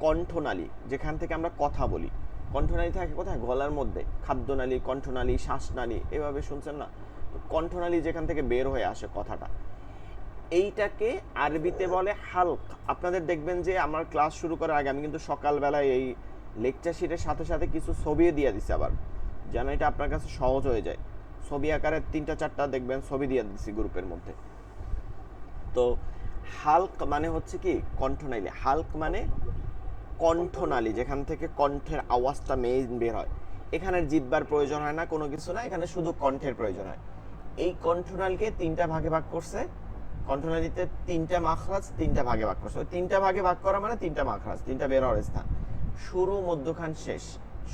কণ্ঠনালী, যেখান থেকে আমরা কথা বলি। কণ্ঠনালী থাকে কোথায়? গলার মধ্যে। খাদ্যনালী, কণ্ঠনালী, শ্বাসনালী, এভাবে শুনছেন না? কণ্ঠনালী যেখান থেকে বের হয়ে আসে কথাটা, এইটাকে আরবিতে বলে হালক। আপনাদের দেখবেন যে আমার ক্লাস শুরু করার আগে আমি কিন্তু সকালবেলায় এই লেকচার শিটের সাথে সাথে কিছু ছবিও দিয়ে দিচ্ছি, আবার যেন এটা আপনার কাছে সহজ হয়ে যায়। ছবি আকারে 3-4টা দেখবেন ছবি দিয়ে দিচ্ছি গ্রুপের মধ্যে। তো হালক মানে হচ্ছে কি কণ্ঠনালী। হালক মানে কণ্ঠনালী, যেখান থেকে কণ্ঠের আওয়াজটা মেইন বের হয়। এখানে জিহ্বার প্রয়োজন হয় না, কোনো কিছু না, এখানে শুধু কণ্ঠের প্রয়োজন হয়। এই কণ্ঠনালীকে 3টা ভাগে ভাগ করছে। কণ্ঠনালীতে 3টা মাখরাজ, 3টা ভাগে ভাগ করছে। ওই 3টা ভাগে ভাগ করা মানে 3টা মাখরাজ, 3টা বের হওয়ার স্থান। শুরু মধ্যখান শেষ,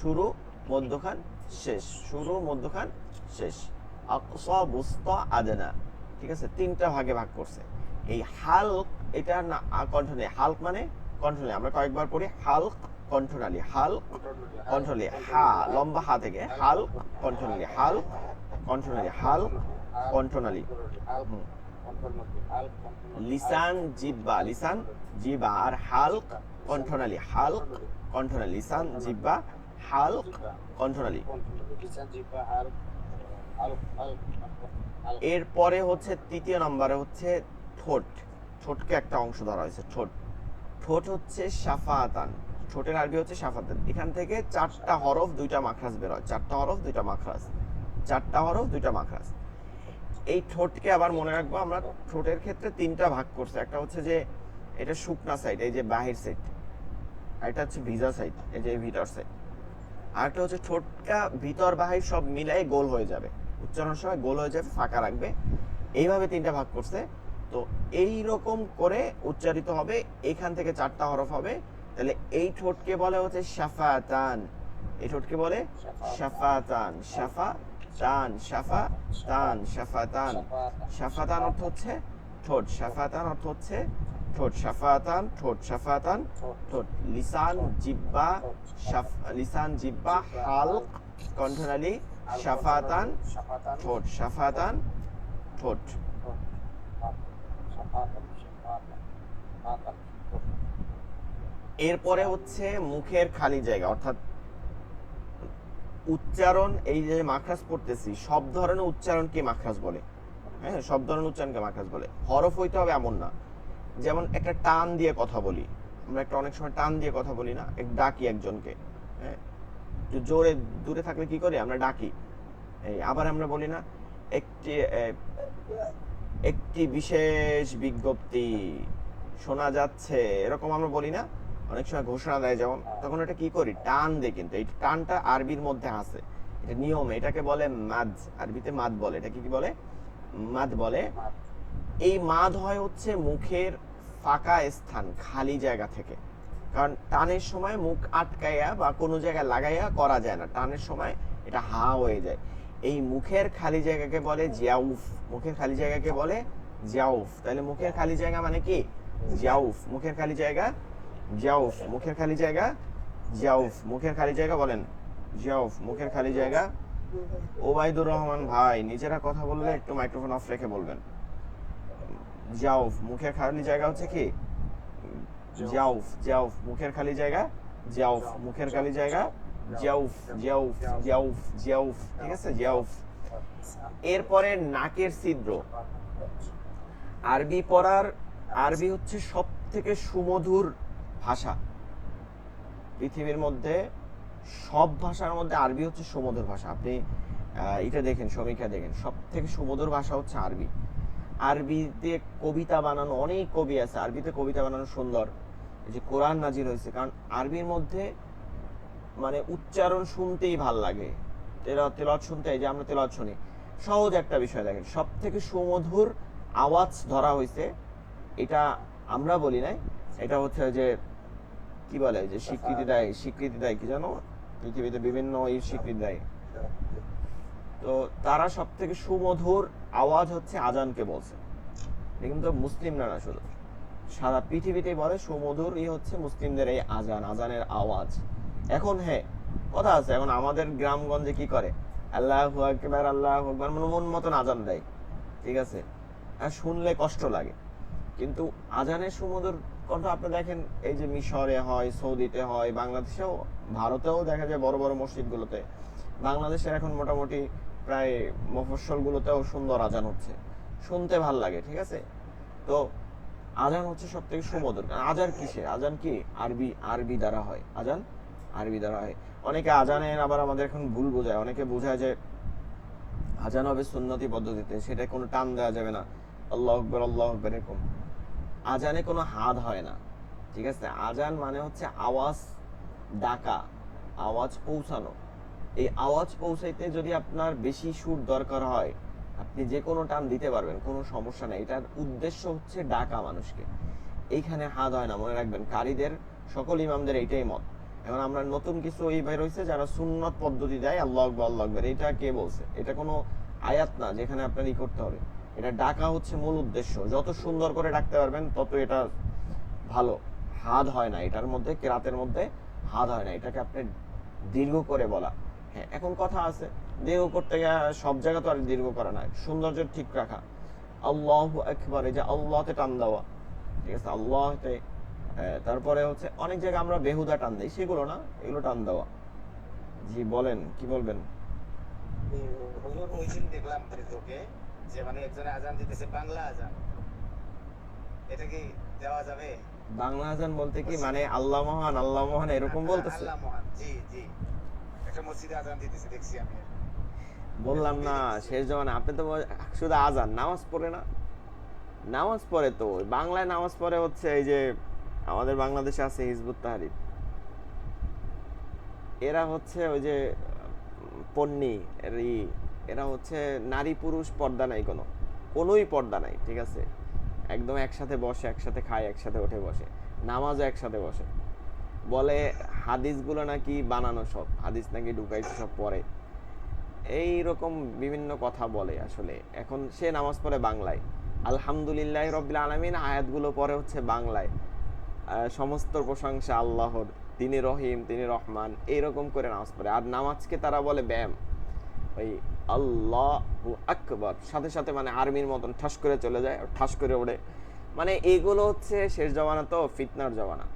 শুরু মধ্যখান শেষ, শুরু মধ্যখান শেষ। আকসা বুসতা আদনা, ঠিক আছে, 3টা ভাগে ভাগ করছে। এই হালক এটা না কণ্ঠনালী। হালক মানে কণ্ঠনালী। আমরা কয়েকবার পড়ি হালক কণ্ঠনালী, হালক কণ্ঠনালী, হা লম্বা হা থেকে হালক কণ্ঠনালী, হালক কণ্ঠনালী, হালক কণ্ঠনালী। লিসান জিহ্বা, লিসান জিহ্বা, আর হালক কণ্ঠনালী, হালক কণ্ঠনালী, লিসান জিহ্বা হালক কণ্ঠনালী। এরপরে হচ্ছে 3য় নম্বরে হচ্ছে ঠোঁট। ঠোঁটকে একটা অংশ ধরা হয়েছে, ঠোঁট। ঠোঁট হচ্ছে শাফাতান, ঠোঁটের আরবি হচ্ছে শাফাতান। এখান থেকে 4টা হরফ 2টা মাখরাজ বের হয়, 4টা হরফ 2টা মাখরাজ, 4টা হরফ 2টা মাখরাজ। এই ঠোঁটকে আবার মনে রাখবো আমরা, ঠোঁটের ক্ষেত্রে 3টা ভাগ করছে। একটা হচ্ছে যে এটা শুকনা সাইড, এই যে বাহির সাইড, আর এটা হচ্ছে ভিজা সাইড, এই যে ভিতর সাইড। আর একটা হচ্ছে ঠোঁটটা ভিতর বাহির সব মিলাই গোল হয়ে যাবে, উচ্চারণের সময় গোল হয়ে যাবে, ফাঁকা রাখবে। এইভাবে 3টা ভাগ করছে। তো এই রকম করে উচ্চারিত হবে, এখান থেকে 4টা হরফ হবে। তাহলে এই ঠোঁটকে বলে হচ্ছে শাফাতান, এই ঠোঁটকে বলে শাফাতান, শাফা তান, শাফা তান, শাফাতান। শাফাতান অর্থ হচ্ছে ঠোঁট, শাফাতান অর্থ হচ্ছে ঠোঁট, শাফাতান ঠোঁট, শাফাতান ঠোঁট। লিসান জিহ্বা, লিসান জিহ্বা হালক কণ্ঠনালী, শাফাতান ঠোঁট, শাফাতান ঠোঁট। এরপরে হচ্ছে মুখের খালি জায়গা, অর্থাৎ উচ্চারণ। এই যে মাখরাজ পড়তেছি, সব ধরনের উচ্চারণকে মাখরাজ বলে। হ্যাঁ, সব ধরনের উচ্চারণকে মাখরাজ বলে। হরফ হইতে হবে এমন না। যেমন একটা টান দিয়ে কথা বলি আমরা, একটা অনেক সময় টান দিয়ে কথা বলি না, ডাকি একজনকে। হ্যাঁ, জোরে দূরে থাকলে কি করি আমরা? ডাকি। এই আবার আমরা বলি না একটি একটি বিশেষ বিজ্ঞপ্তি শোনা যাচ্ছে, এরকম আমরা বলি না? অনেক সময় ঘোষণা দেয় যেমন, তখন এটা কি করি? টান দেয়। কিন্তু এই টানটা আরবির মধ্যে আছে, এটা নিয়ম, এটাকে বলে মাদ, আরবিতে মাদ বলে। এটা কি বলে? মাদ বলে। এই মাদ হয় হচ্ছে মুখের ফাঁকা স্থান, খালি জায়গা থেকে। কারণ টানের সময় মুখ আটকাইয়া বা কোনো জায়গায় লাগাইয়া করা যায় না, টানের সময় এটা হা হয়ে যায়। এই মুখের খালি জায়গাকে বলে জিয়াউফ, মুখের খালি জায়গাকে বলে জাউফ। তাহলে মুখের খালি জায়গা মানে কি? জাউফ। মুখের খালি জায়গা জাউফ। মুখের খালি জায়গা জাউফ। মুখের খালি জায়গা বলেন জাউফ। মুখের খালি জায়গা। ওবাইদুর রহমান ভাই, নিজেরা কথা বললে একটু মাইক্রোফোন অফ রেখে বলবেন। জাউফ। মুখের খালি জায়গা হচ্ছে কি? জাউফ। জাউফ। মুখের খালি জায়গা জাউফ। মুখের খালি জায়গা জাউফ। জাউফ। জাউফ। জাউফ। ঠিক আছে, জাউফ। এরপরে নাকের ছিদ্র। আরবি পড়ার, আরবি হচ্ছে সব থেকে সুমধুর ভাষা পৃথিবীর মধ্যে। সব ভাষার মধ্যে আরবি হচ্ছে সুমধুর ভাষা। আপনি এটা দেখেন, সমীক্ষা দেখেন, সব থেকে সুমধুর ভাষা হচ্ছে আরবি। আরবিতে কবিতা বানানো, অনেক কবি আছে আরবিতে কবিতা বানানো সুন্দর। এই যে কোরআন নাজিল হয়েছে, কারণ আরবির মধ্যে মানে উচ্চারণ শুনতেই ভাল লাগে। তেলাওয়াত শুনতে, এই যে আমরা তেলাওয়াত শুনি, সহজ একটা বিষয়। দেখেন, সব থেকে সুমধুর আওয়াজ ধরা হয়েছে, এটা আমরা বলি নাই, এটা হচ্ছে যে কি বলে, যে স্বীকৃতি দেয় কি জানো, পৃথিবীতে বিভিন্ন এই স্বীকৃতি দেয়। তো তারা সব থেকে সুমধুর আওয়াজ হচ্ছে আজানকে বলছে। কিন্তু মুসলিমরা না, শুধু সারা পৃথিবীতেই বলে সুমধুর হচ্ছে মুসলিমদের এই আজান, আজানের আওয়াজ। এখন হ্যাঁ, কথা আছে, এখন আমাদের গ্রামগঞ্জে কি করে, আল্লাহু আকবার আল্লাহু আকবার মন মতন আজান দেয়, ঠিক আছে, আর শুনলে কষ্ট লাগে। কিন্তু আজানের সুমধুর কথা আপনি দেখেন, এই যে মিশরে হয়, সৌদিতে হয়, বাংলাদেশেও, ভারতেও দেখা যায় বড় বড় মসজিদগুলোতে। বাংলাদেশের এখন মোটামুটি প্রায় মফস্বলগুলোতেও সুন্দর আজান হচ্ছে, শুনতে ভাল লাগে, ঠিক আছে। তো আজান হচ্ছে সব থেকে সুমধুর। আজান কিসে? আজান কি আরবি দ্বারা হয়। আজান আরবি দ্বারা হয়। অনেকে আজানের আবার আমাদের এখন ভুল বোঝায়, অনেকে বোঝায় যে আজান হবে সুন্নতি পদ্ধতিতে, সেটা কোনো টান দেওয়া যাবে না, আল্লাহু আকবার আল্লাহু আকবার এরকম। আজানে কোনো হাদ হয় না, ঠিক আছে। আজান মানে হচ্ছে আওয়াজ ডাকা, আওয়াজ পৌঁছানো। এই আওয়াজ পৌঁছাইতে যদি আপনার বেশি সুর দরকার হয়, আপনি যে কোনো টান দিতে পারবেন, কোনো সমস্যা নেই। এটার উদ্দেশ্য হচ্ছে ডাকা মানুষকে। এইখানে হাদ হয় না, মনে রাখবেন। কারীদের, সকল ইমামদের এইটাই মত। এখন আমরা নতুন কিছু এই বের হইছে যারা সুন্নত পদ্ধতি দেয়, আল্লাহু আকবার আল্লাহু আকবার। এটা কে বলছে? এটা কোনো আয়াত না যেখানে আপনার ই করতে হবে। এটা ডাকা হচ্ছে মূল উদ্দেশ্য। যত সুন্দর করে ডাকতে পারবেন তত এটা ভালো। হাদ হয় না এটার মধ্যে, কেরাতের মধ্যে হাদ হয় না। এটাকে আপনি দীর্ঘ করে বলা। হ্যাঁ, এখন কথা আছে, দীর্ঘ করতে গিয়ে সব জায়গা তো আর দীর্ঘ করা না, সৌন্দর্য ঠিক রাখা। আল্লাহু আকবার, এই যে আল্লাহতে টান দেওয়া, ঠিক আছে, আল্লাহতে। তারপরে হচ্ছে অনেক জায়গায় আমরা বেহুদা টান দিই, সেগুলো না, এগুলো টান দেওয়া। জি বলেন, কি বলবেন? হুজুর ওই দিন দেখলাম ফেসবুকে যে মানে একজনে আজান দিতেছে বাংলা আজান, এটা কি দেওয়া যাবে? বাংলা আজান বলতে কি মানে আল্লাহ মহান আল্লাহ মহান এরকম বলতেছে? আল্লাহ মহান, জি জি। একটা মসজিদে আজান দিতেছে দেখছি আমি। বললাম না শেষ জমানে, আপনি তো শুধু আজান, নামাজ পড়ে না? নামাজ পড়ে তো, বাংলায় নামাজ পড়ে হচ্ছে এই যে আমাদের বাংলাদেশে আছে হিজবুত তাহরির, এরা হচ্ছে ওই যে পন্নী, এরা হচ্ছে নারী পুরুষ পর্দা নাই, কোনোই পর্দা নাই, ঠিক আছে। একদম একসাথে বসে, একসাথে খায়, একসাথে ওঠে বসে, নামাজও একসাথে বসে। বলে হাদিসগুলো নাকি বানানো, সব হাদিস নাকি ঢুকাইছে সব পরে, এই রকম বিভিন্ন কথা বলে। আসলে এখন সে নামাজ পড়ে বাংলায়, আলহামদুলিল্লাহ রব্বিল আলামিন আয়াতগুলো পরে হচ্ছে বাংলায়, সমস্ত প্রশংসা আল্লাহর, তিনি রহিম, তিনি রহমান, এইরকম করে নামাজ পড়ে। আর নামাজকে তারা বলে ব্যায়াম। ওই আল্লাহু আকবার সাথে সাথে মানে আর্মির মতন ঠাস করে চলে যায়, ঠাস করে ওড়ে। মানে এইগুলো হচ্ছে শেষ জমানা, তো ফিতনার জমানা।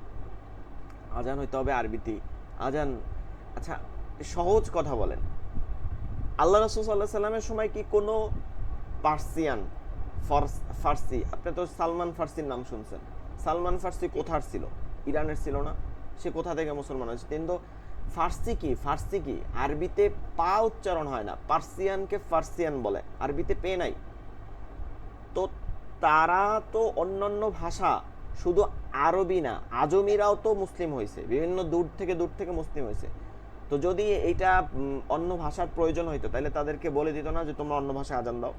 আজান হইতে হবে আরবিতে। আজান, আচ্ছা সহজ কথা বলেন, আল্লাহ রাসূল সাল্লাল্লাহু আলাইহি সাল্লামের সময় কি কোনো পার্সিয়ান, ফার্সি, আপনি তো সালমান ফার্সির নাম শুনছেন, সালমান ফার্সি কোথার ছিল? ইরানের ছিল না? সে কোথা থেকে মুসলমান হয়েছে? কিন্তু ফার্সি কি আরবিতে পা উচ্চারণ হয় না, পার্সিয়ানকে ফার্সিয়ান বলে, আরবিতে পে নাই। তো তারা তো অন্যান্য ভাষা, শুধু আরবি না, আজমিরাও তো মুসলিম হয়েছে, বিভিন্ন দূর থেকে মুসলিম হয়েছে। তো যদি এইটা অন্য ভাষার প্রয়োজন হইতো, তাহলে তাদেরকে বলে দিত না যে তোমরা অন্য ভাষায় আজান দাও,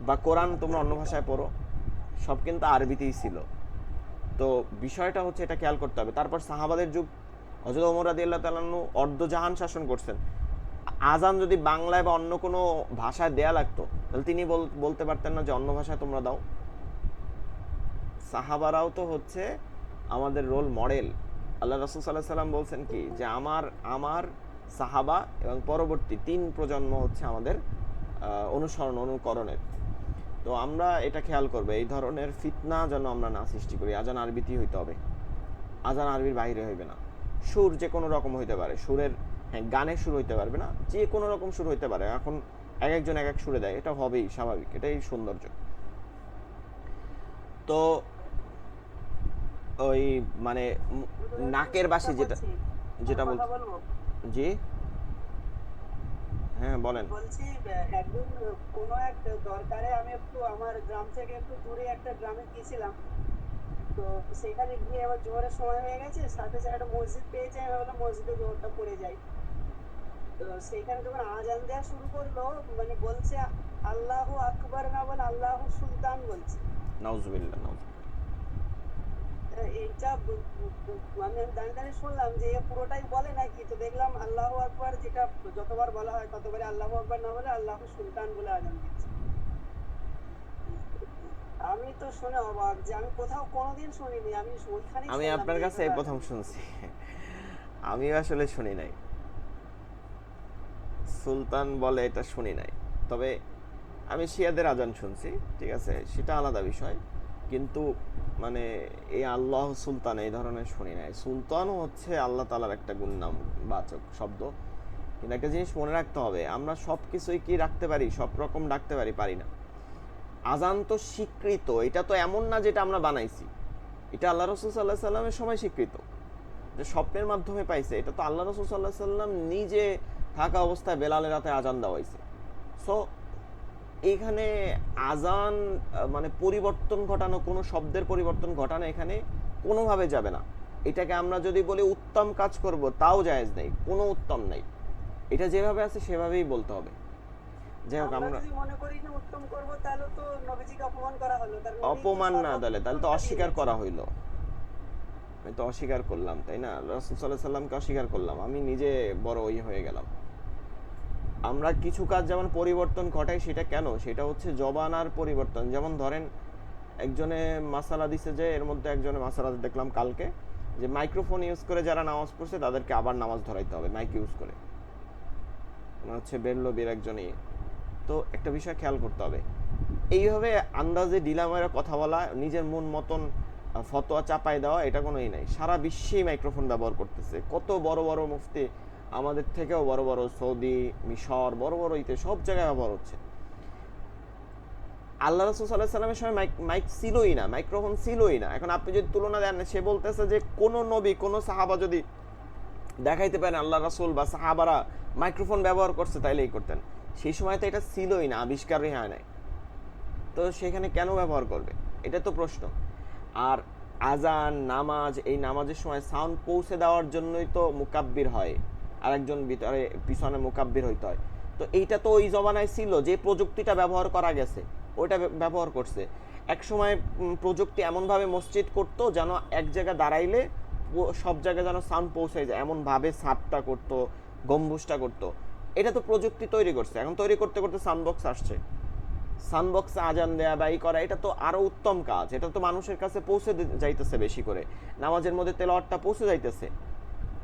বা কোরআন তোমরা অন্য ভাষায় পড়ো? সব কিন্তু আরবিতেই ছিল। তো বিষয়টা হচ্ছে এটা খেয়াল করতে হবে। তারপর সাহাবাদের যুগ, হযরত ওমর রাদিয়াল্লাহু তাআলা আনহু অর্ধজাহান শাসন করছেন, আজান যদি বাংলায় বা অন্য কোনো ভাষায় দেয়া লাগতো তাহলে তিনি বলতে পারতেন না যে অন্য ভাষায় তোমরা দাও? সাহাবারাও তো হচ্ছে আমাদের রোল মডেল। আল্লাহ রাসূল সাল্লাল্লাহু আলাইহি সাল্লাম বলছেন কি যে আমার সাহাবা এবং পরবর্তী 3 প্রজন্ম হচ্ছে আমাদের অনুকরণের। তো আমরা এটা খেয়াল করবো এই ধরনের ফিতনা যেন আমরা না সৃষ্টি করি। আজান আরবিতেই হইতে হবে, আজান আরবির বাইরে হইবে না। সুর যে কোনো রকম হইতে পারে, সুরের গানের সুর হইতে পারবে না, যে কোনো রকম সুর হইতে পারে। এখন এক একজন এক এক সুরে দেয়, এটা হবেই স্বাভাবিক, এটাই সৌন্দর্য। তো ওই মানে নাকের বাসি যেটা বল। জি হ্যাঁ বলেন। বলছি একদিন কোনো এক দরকারে আমি একটু আমার গ্রাম থেকে একটু দূরে একটা গ্রামে গিয়েছিলাম। তো সেখানে গিয়ে আবার জোহরের সময় হয়ে গেছে, সাথে সাথে একটা মসজিদ পেয়েছি, আমি ভাবলাম মসজিদে জোহরটা পড়ে যাই। তো সেইখানে যখন আজান দেওয়া শুরু করলো, মানে বলছে আল্লাহু আকবার না বলে আল্লাহু সুলতান বলছে। নাউজুবিল্লাহ, নাউজুবিল্লাহ। এইটা মানে আমি দাঁড়িয়ে দাঁড়িয়ে শুনলাম যে এ পুরোটাই বলে নাকি, তো দেখলাম আল্লাহু আকবার যেটা যতবার বলা হয় ততবারই আল্লাহু আকবার না বলে আল্লাহু সুলতান বলে আজান দিচ্ছে। আমি তো শুনে অবাক যে আমি কোথাও কোনোদিন শুনিনি, আমি ওইখানেই আমি শুনলাম আপনার যে কাছে এই এইভাবে প্রথম আজান শুনছি। আমিও আসলে শুনি নাই, সুলতান বলে এটা শুনি নাই। তবে আমি শিয়াদের আজান শুনছি, ঠিক আছে, সেটা আলাদা বিষয়। কিন্তু মানে এই আল্লাহ সুলতান এই ধরনের শুনি নাই। সুলতানও হচ্ছে আল্লাহ তাআলার একটা গুণনাম বাচক শব্দ। কিন্তু একটা জিনিস মনে রাখতে হবে, আমরা সব কিছুই কি রাখতে পারি, সব রকম ডাকতে পারি না। আজান তো স্বীকৃত, এটা তো এমন না যেটা আমরা বানাইছি। এটা আল্লাহ রাসূল সাল্লাল্লাহু আলাইহি সাল্লামের সময় স্বীকৃত, যে স্বপ্নের মাধ্যমে পাইছে। এটা তো আল্লাহ রাসূল সাল্লাল্লাহু আলাইহি সাল্লাম নিজে থাকা অবস্থায় বেলালের রাতে আজান দেওয়াইছে। সো এইখানে আজান মানে পরিবর্তন ঘটানো, কোনো শব্দের পরিবর্তন ঘটানো এখানে কোনোভাবে যাবে না। এটাকে আমরা যদি বলি উত্তম কাজ করব, তাও জায়েজ নেই, কোনো উত্তম নেই। এটা যেভাবে আছে সেভাবেই বলতে হবে। যাই হোক, আমরা আমরা যদি মনে করি যে উত্তম করব, তাহলে তো নবীজিকে অপমান করা হলো, কারণ উনি তো অপমান না, তাহলে তো সর্বোত্তমটা অস্বীকার দিয়েছেন। করা হইলো। আমি তো অস্বীকার করলাম, তাই না? রাসূল সাল্লাল্লাহু আলাইহি সাল্লামকে অস্বীকার করলাম, আমি নিজে বড় হয়ে গেলাম। আমরা কিছু কাজ যেমন পরিবর্তন ঘটাই, সেটা কেন? সেটা হচ্ছে জবানার পরিবর্তন। যেমন ধরেন একজনে মাসালা দিছে, যে এর মধ্যে একজনে মাসালা দেখলাম কালকে, যে মাইক্রোফোন ইউজ করে যারা নামাজ পড়ছে তাদেরকে আবার নামাজ ধরাইতে হবে মাইক ইউজ করে। মানে হচ্ছে বেরলবির একজনই। তো একটা বিষয় খেয়াল করতে হবে, এইভাবে আন্দাজে ডিলামের কথা বলা, নিজের মন মতন ফতোয়া চাপাই দেওয়া, এটা কোনোই নাই। সারা বিশ্বেই মাইক্রোফোন ব্যবহার করতেছে। কত বড় বড় মুফতি, আমাদের থেকেও বড় বড়, সৌদি, মিশর, বড় বড় ইতে সব জায়গায় ব্যবহার হচ্ছে। আল্লাহ রাসূল সাল্লাল্লাহু আলাইহি সাল্লামের সময় মাইক ছিলই না, মাইক্রোফোন ছিলই না। এখন আপনি যদি তুলনা দেন, সে বলতেছে যে কোন নবী, কোন সাহাবা যদি দেখাইতে পারেন আল্লাহ রাসূল বা সাহাবারা মাইক্রোফোন ব্যবহার করছে, তাইলেই করতেন। সেই সময় তো এটা ছিলই না, আবিষ্কারই হয় নাই। তো সেখানে কেন ব্যবহার করবে, এটা তো প্রশ্ন। আর আজান, নামাজ, এই নামাজের সময় সাউন্ড পৌঁছে দেওয়ার জন্যই তো মুকাব্বির হয়, আরেকজন ভিতরে পিছনে মুকাব্বির হইতে হয়। তো এইটা তো ওই জমানায় ছিল, যে প্রযুক্তিটা ব্যবহার করা গেছে ওইটা ব্যবহার করছে। এক সময় প্রযুক্তি এমনভাবে মসজিদ করতো যেন এক জায়গায় দাঁড়াইলে সব জায়গায় যেন সাউন্ড পৌঁছে যায়, এমনভাবে ছাদটা করতো, গম্বুজটা করতো। এটা তো প্রযুক্তি তৈরি করছে। এখন তৈরি করতে করতে সাউন্ড বক্স আসছে, সাউন্ডবক্সে আজান দেয়া বা এই করা, এটা তো আরো উত্তম কাজ। এটা তো মানুষের কাছে পৌঁছে যাইতেছে, বেশি করে নামাজের মধ্যে তেলাওয়াতটা পৌঁছে যাইতেছে।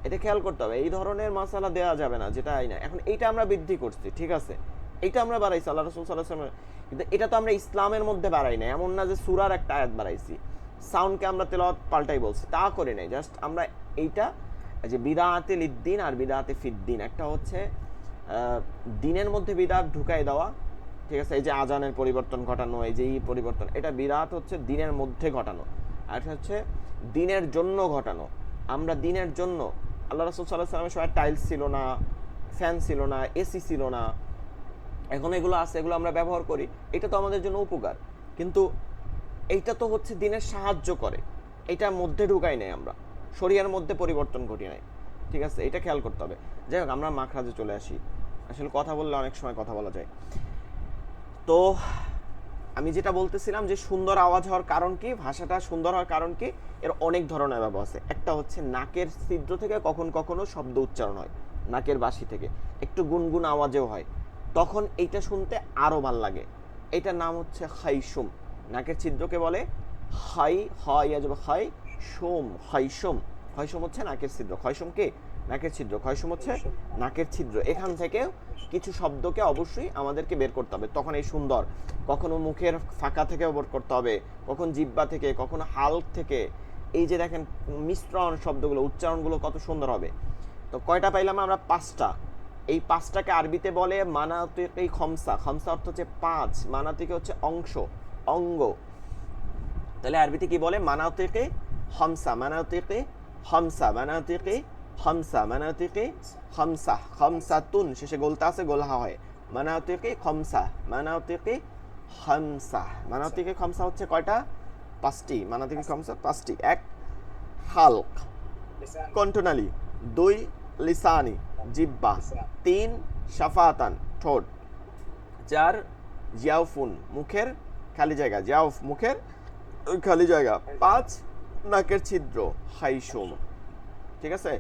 এটা খেয়াল করতে হবে। এই ধরনের মাসালা দেওয়া যাবে না, যেটা আইনা। এখন এইটা আমরা বৃদ্ধি করছি, ঠিক আছে, এইটা আমরা বাড়াইছি আল্লাহ রাসূল সাল্লাল্লাহু আলাইহি ওয়াসাল্লাম, কিন্তু এটা তো আমরা ইসলামের মধ্যে বাড়াই না। এমন না যে সূরার একটা আয়াত বাড়াইছি, সাউন্ডকে আমরা তেলাওয়াত পাল্টাই বলছি, তা করি নাই। জাস্ট আমরা এইটা যে বিদআতে লিদ্দিন আর বিদআতে ফিদ্দিন, একটা হচ্ছে দিনের মধ্যে বিদআত ঢুকাই দেওয়া, ঠিক আছে, এই যে আজানের পরিবর্তন ঘটানো, এই যে এই পরিবর্তন, এটা বিদআত হচ্ছে দিনের মধ্যে ঘটানো। আর এটা হচ্ছে দিনের জন্য ঘটানো। আমরা দিনের জন্য, আল্লাহ রাসূল সাল্লাল্লাহু আলাইহি ওয়াসাল্লামের সময় টাইলস ছিল না, ফ্যান ছিল না, এসি ছিল না, এখন এগুলো আছে, এগুলো আমরা ব্যবহার করি, এটা তো আমাদের জন্য উপকার। কিন্তু এইটা তো হচ্ছে দিনের সাহায্য করে, এটা মধ্যে ঢুকাই নাই আমরা, শরিয়ার মধ্যে পরিবর্তন ঘটিয়ে নাই, ঠিক আছে, এটা খেয়াল করতে হবে। যাই হোক, আমরা মাখরাজে চলে আসি। আসলে কথা বললে অনেক সময় কথা বলা যায়। তো আমি যেটা বলতেছিলাম, যে সুন্দর আওয়াজ হওয়ার কারণ কি, ভাষাটা সুন্দর হওয়ার কারণ কি, এর অনেক ধরনের ব্যবহার আছে। একটা হচ্ছে নাকের ছিদ্র থেকে কখন কখনো শব্দ উচ্চারণ হয়, নাকের বাসি থেকে, একটু গুনগুন আওয়াজেও হয়, তখন এইটা শুনতে আরো ভাল লাগে। এটার নাম হচ্ছে খাইশুম। নাকের ছিদ্রকে বলে হাই হয় যাবে খাই সোম, খাইশুম। খয়সুম হচ্ছে নাকের ছিদ্র, খয়সুম কে নাকের ছিদ্র, খয়সুম হচ্ছে নাকের ছিদ্র। এখান থেকে কিছু শব্দকে অবশ্যই আমাদেরকে বের করতে হবে, তখন এই সুন্দর। কখনো মুখের ফাঁকা থেকে বের করতে হবে, কখন জিহ্বা থেকে, কখনো হালক থেকে। এই যে দেখেন মিশ্রণ শব্দগুলো, উচ্চারণগুলো কত সুন্দর হবে। তো কয়টা পাইলাম আমরা? 5টা। এই 5টাকে আরবিতে বলে মানাতিকি খমসা। খমসা অর্থ হচ্ছে 5, মানাতিকি হচ্ছে অংশ, অঙ্গ। তাহলে আরবিতে কি বলে? মানাতিকি খমসা, মানাতিকি খমসা, মানাতিকি খমসা, মানাতিকি খমসা, খমসাতুন শেষে গোলতা আছে, গোলহা হয়। মানাতিকি খমসা, মানাতিকি খমসা। মানাতিকি খমসা হচ্ছে কয়টা? 5টি। মানাতিকি খমসা 5টি। 1 হালক কণ্ঠনালী, 2 লিসানি জিহ্বা, 3 শাফাতান ঠোঁট, 4 জিয়াউফুন মুখের খালি জায়গা, জিয়াউফ মুখের খালি জায়গা, 5 নাকের ছিদ্র খাইশুম। ঠিক আছে,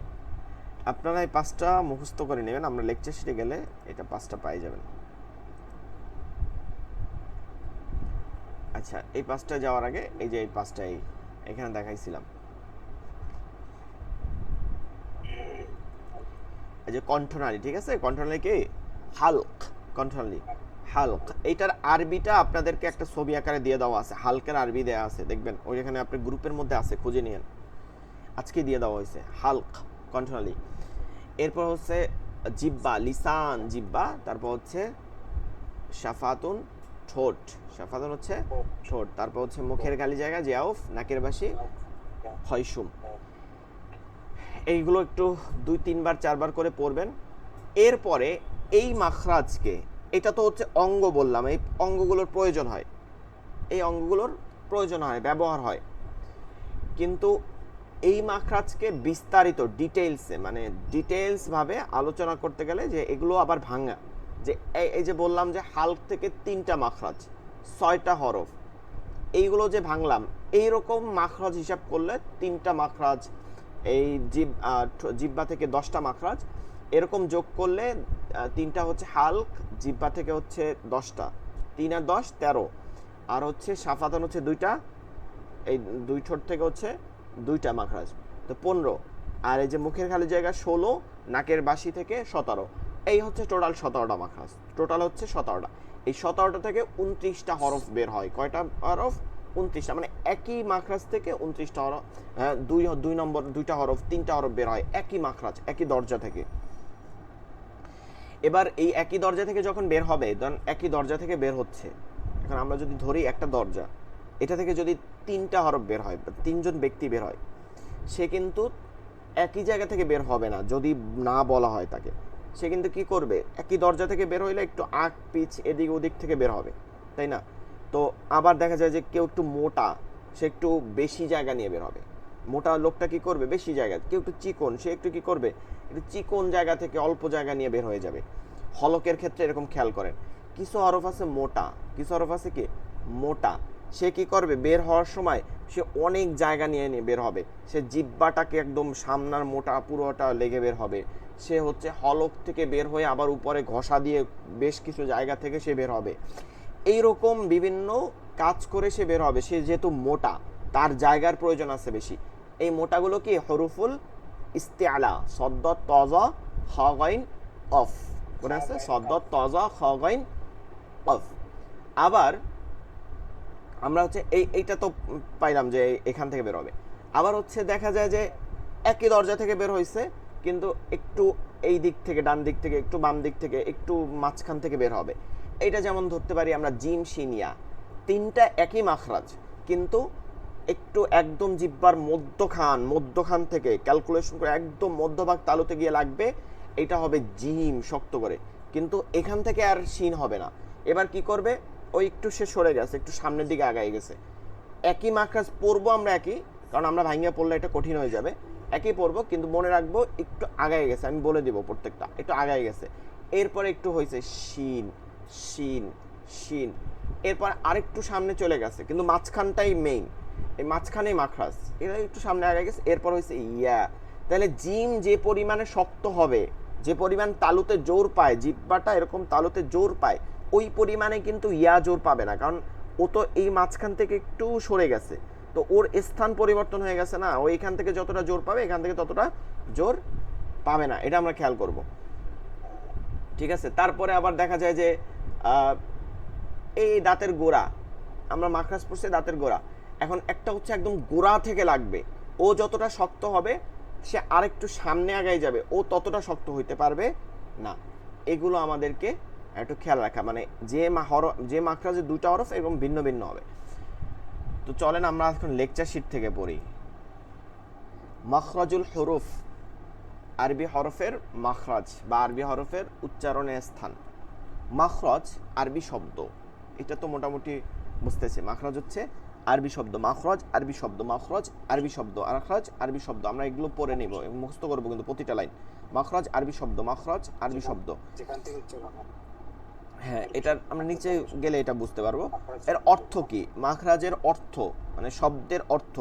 আপনারা এই 5টা মুখস্থ করে নেবেন, আমরা লেকচার শিটে গেলে এটা 5টা পাই যাবেন। আচ্ছা, এই 5টা যাওয়ার আগে এই যে এই 5টাই এখানে দেখাইছিলাম, এই যে কণ্ঠনালী। ঠিক আছে, কণ্ঠনালী কি? হালক, কণ্ঠনালী হালক। এইটার আরবিটা আপনাদেরকে একটা ছবি আকারে দিয়ে দেওয়া আছে, হালকের আরবি দেওয়া আছে, দেখবেন ওইখানে আপনার গ্রুপের মধ্যে আছে, খুঁজে নিয়েন, আজকে দিয়ে দেওয়া হয়েছে। হালক কণ্ঠনালী। এরপর হচ্ছে জিব্বা, লিসান জিব্বা, তারপর হচ্ছে শাফাতুন ঠোঁট, শাফাতুন হচ্ছে ঠোঁট, তারপর হচ্ছে মুখের খালি জায়গা জিয়াউফ, নাকের বাসি খয়সুম। এইগুলো একটু 2-3 বার 4 বার করে পড়বেন। এরপরে এই মাখরাজকে, এটা তো হচ্ছে অঙ্গ বললাম, এই অঙ্গগুলোর প্রয়োজন হয়, এই অঙ্গগুলোর প্রয়োজন হয়, ব্যবহার হয়, কিন্তু এই মাখরাজকে বিস্তারিত ডিটেইলসে, মানে ডিটেইলস ভাবে আলোচনা করতে গেলে যে এগুলো আবার ভাঙা, যে এই যে বললাম যে হালক থেকে 3টা মাখরাজ, 6টা হরফ, এইগুলো যে ভাঙলাম, এইরকম মাখরাজ হিসাব করলে 3টা মাখরাজ, এই জিহ্বা থেকে 10টা মাখরাজ, এরকম যোগ করলে 3টা হচ্ছে হালক, জিহ্বা থেকে হচ্ছে 10টা, 3 আর 10 13, আর হচ্ছে শাফাতান হচ্ছে 2টা, এই 2 ঠোঁট থেকে হচ্ছে 2টা মাখরাজ, তো 15, আর এই যে মুখের খালি জায়গা 16, নাকের বাসি থেকে 17, এই হচ্ছে টোটাল 17টা মাখরাজ, টোটাল হচ্ছে 17টা। এই 17টা থেকে 29টা হরফ বের হয়। কয়টা হরফ? 29টা, মানে একই মাখরাজ থেকে 29টা হরফ, হ্যাঁ, 2 নম্বর 2টা হরফ, 3টা হরফ বের হয় একই মাখরাজ, একই দরজা থেকে। এবার এই একই দরজা থেকে যখন বের হবে, ধরুন একই দরজা থেকে বের হচ্ছে, এখন আমরা যদি ধরি একটা দরজা, এটা থেকে যদি 3টা হরফ বের হয়, 3জন ব্যক্তি বের হয়, সে কিন্তু একই জায়গা থেকে বের হবে না যদি না বলা হয় তাকে। সে কিন্তু কি করবে? একই দরজা থেকে বের হইলে একটু আগ পিছ এদিক ওদিক থেকে বের হবে, তাই না? তো আবার দেখা যায় যে কেউ একটু মোটা, সে একটু বেশি জায়গা নিয়ে বের হবে। মোটা লোকটা কি করবে? বেশি জায়গা। কেউ একটু চিকন, সে একটু কি করবে? একটু চিকন জায়গা থেকে অল্প জায়গা নিয়ে বের হয়ে যাবে। হলকের ক্ষেত্রে এরকম খেয়াল করেন, কিছু হরফ আছে মোটা, কিছু হরফ আছে কি মোটা, সে কি করবে? বের হওয়ার সময় সে অনেক জায়গা নিয়ে নিয়ে বের হবে, সে জিহ্বাটাকে একদম সামনার মোটা পুরোটা লেগে বের হবে, সে হচ্ছে হলক থেকে বের হয়ে আবার উপরে ঘষা দিয়ে বেশ কিছু জায়গা থেকে সে বের হবে। এইরকম বিভিন্ন কাজ করে সে বের হবে। সে যেহেতু মোটা, তার জায়গার প্রয়োজন আছে বেশি। এই মোটাগুলো কি? হরুফুল ইস্তিআলা, সদ্দ তজা খ গাইন অফ করে আছে, সদ্দ তজা খ গাইন অফ। আবার আমরা হচ্ছে এইটা তো পাইলাম যে এখান থেকে বের হবে। আবার হচ্ছে দেখা যায় যে একই দরজা থেকে বের হয়েছে, কিন্তু একটু এই দিক থেকে, ডান দিক থেকে, একটু বাম দিক থেকে, একটু মাঝখান থেকে বের হবে। এইটা যেমন ধরতে পারি আমরা জিম শিনিয়া, 3টা একই মাখরাজ, কিন্তু একটু একদম জিহ্বার মধ্যখান থেকে ক্যালকুলেশন করে একদম মধ্যভাগ তালুতে গিয়ে লাগবে, এটা হবে জিম শক্ত করে, কিন্তু এখান থেকে আর শিন হবে না। এবার কি করবে? ওই একটু সে সরে গেছে, একটু সামনের দিকে আগায় গেছে, একই মাখরাজ পড়বো আমরা একই, কারণ আমরা ভাঙিয়ে পড়লে এটা কঠিন হয়ে যাবে, একই পড়বো, কিন্তু মনে রাখবো একটু আগায় গেছে, আমি বলে দিব প্রত্যেকটা, একটু আগায় গেছে। এরপরে একটু হয়েছে শিন শিন শিন, এরপর আরেকটু সামনে চলে গেছে, কিন্তু মাঝখানটাই মেইন, এই মাঝখানেই মাখরাজ, এটা একটু সামনে আগায় গেছে, এরপর হয়েছে ইয়া। তাহলে জিম যে পরিমাণে শক্ত হবে যে পরিমাণ তালুতে জোর পায়, জিহ্বাটা এরকম তালুতে জোর পায়, ওই পরিমাণে কিন্তু ইয়া জোর পাবে না, কারণ ও তো এই মাঝখান থেকে একটু সরে গেছে, তো ওর স্থান পরিবর্তন হয়ে গেছে না, ও এখান থেকে যতটা জোর পাবে এখান থেকে ততটা জোর পাবে না, এটা আমরা খেয়াল করব। ঠিক আছে, তারপরে আবার দেখা যায় যে এই দাঁতের গোড়া, আমরা মাখরাজ পড়ছি দাঁতের গোড়া, এখন একটা হচ্ছে একদম গোড়া থেকে লাগবে, ও যতটা শক্ত হবে সে আরেকটু সামনে আগায় যাবে, ও ততটা শক্ত হইতে পারবে না। এগুলো আমাদেরকে একটু খেয়াল রাখা, মানে যে মাখরাজের দুটো হরফ এবং ভিন্ন ভিন্ন হবে। তো চলেন আমরা এখন লেকচার শিট থেকে পড়ি। মাখরাজুল হুরুফ, আরবি হরফের মাখরাজ বা আরবি হরফের উচ্চারণের স্থান। মাখরাজ আরবি শব্দ, এটা তো মোটামুটি বুঝতেছে। মাখরাজ হচ্ছে আরবি শব্দ, মাখরাজ আরবি শব্দ, মাখরাজ আরবি শব্দ, আখরাজ আরবি শব্দ। আমরা এগুলো পড়ে নিব এবং মুখস্থ করবো কিন্তু প্রতিটা লাইন। মাখরাজ আরবি শব্দ, মাখরাজ আরবি শব্দ। যেখান থেকে উচ্চারণ হয়। হ্যাঁ, এটার আমরা নিচে গেলে এটা বুঝতে পারবো। এর অর্থ কি? মাখরাজের অর্থ মানে শব্দের অর্থ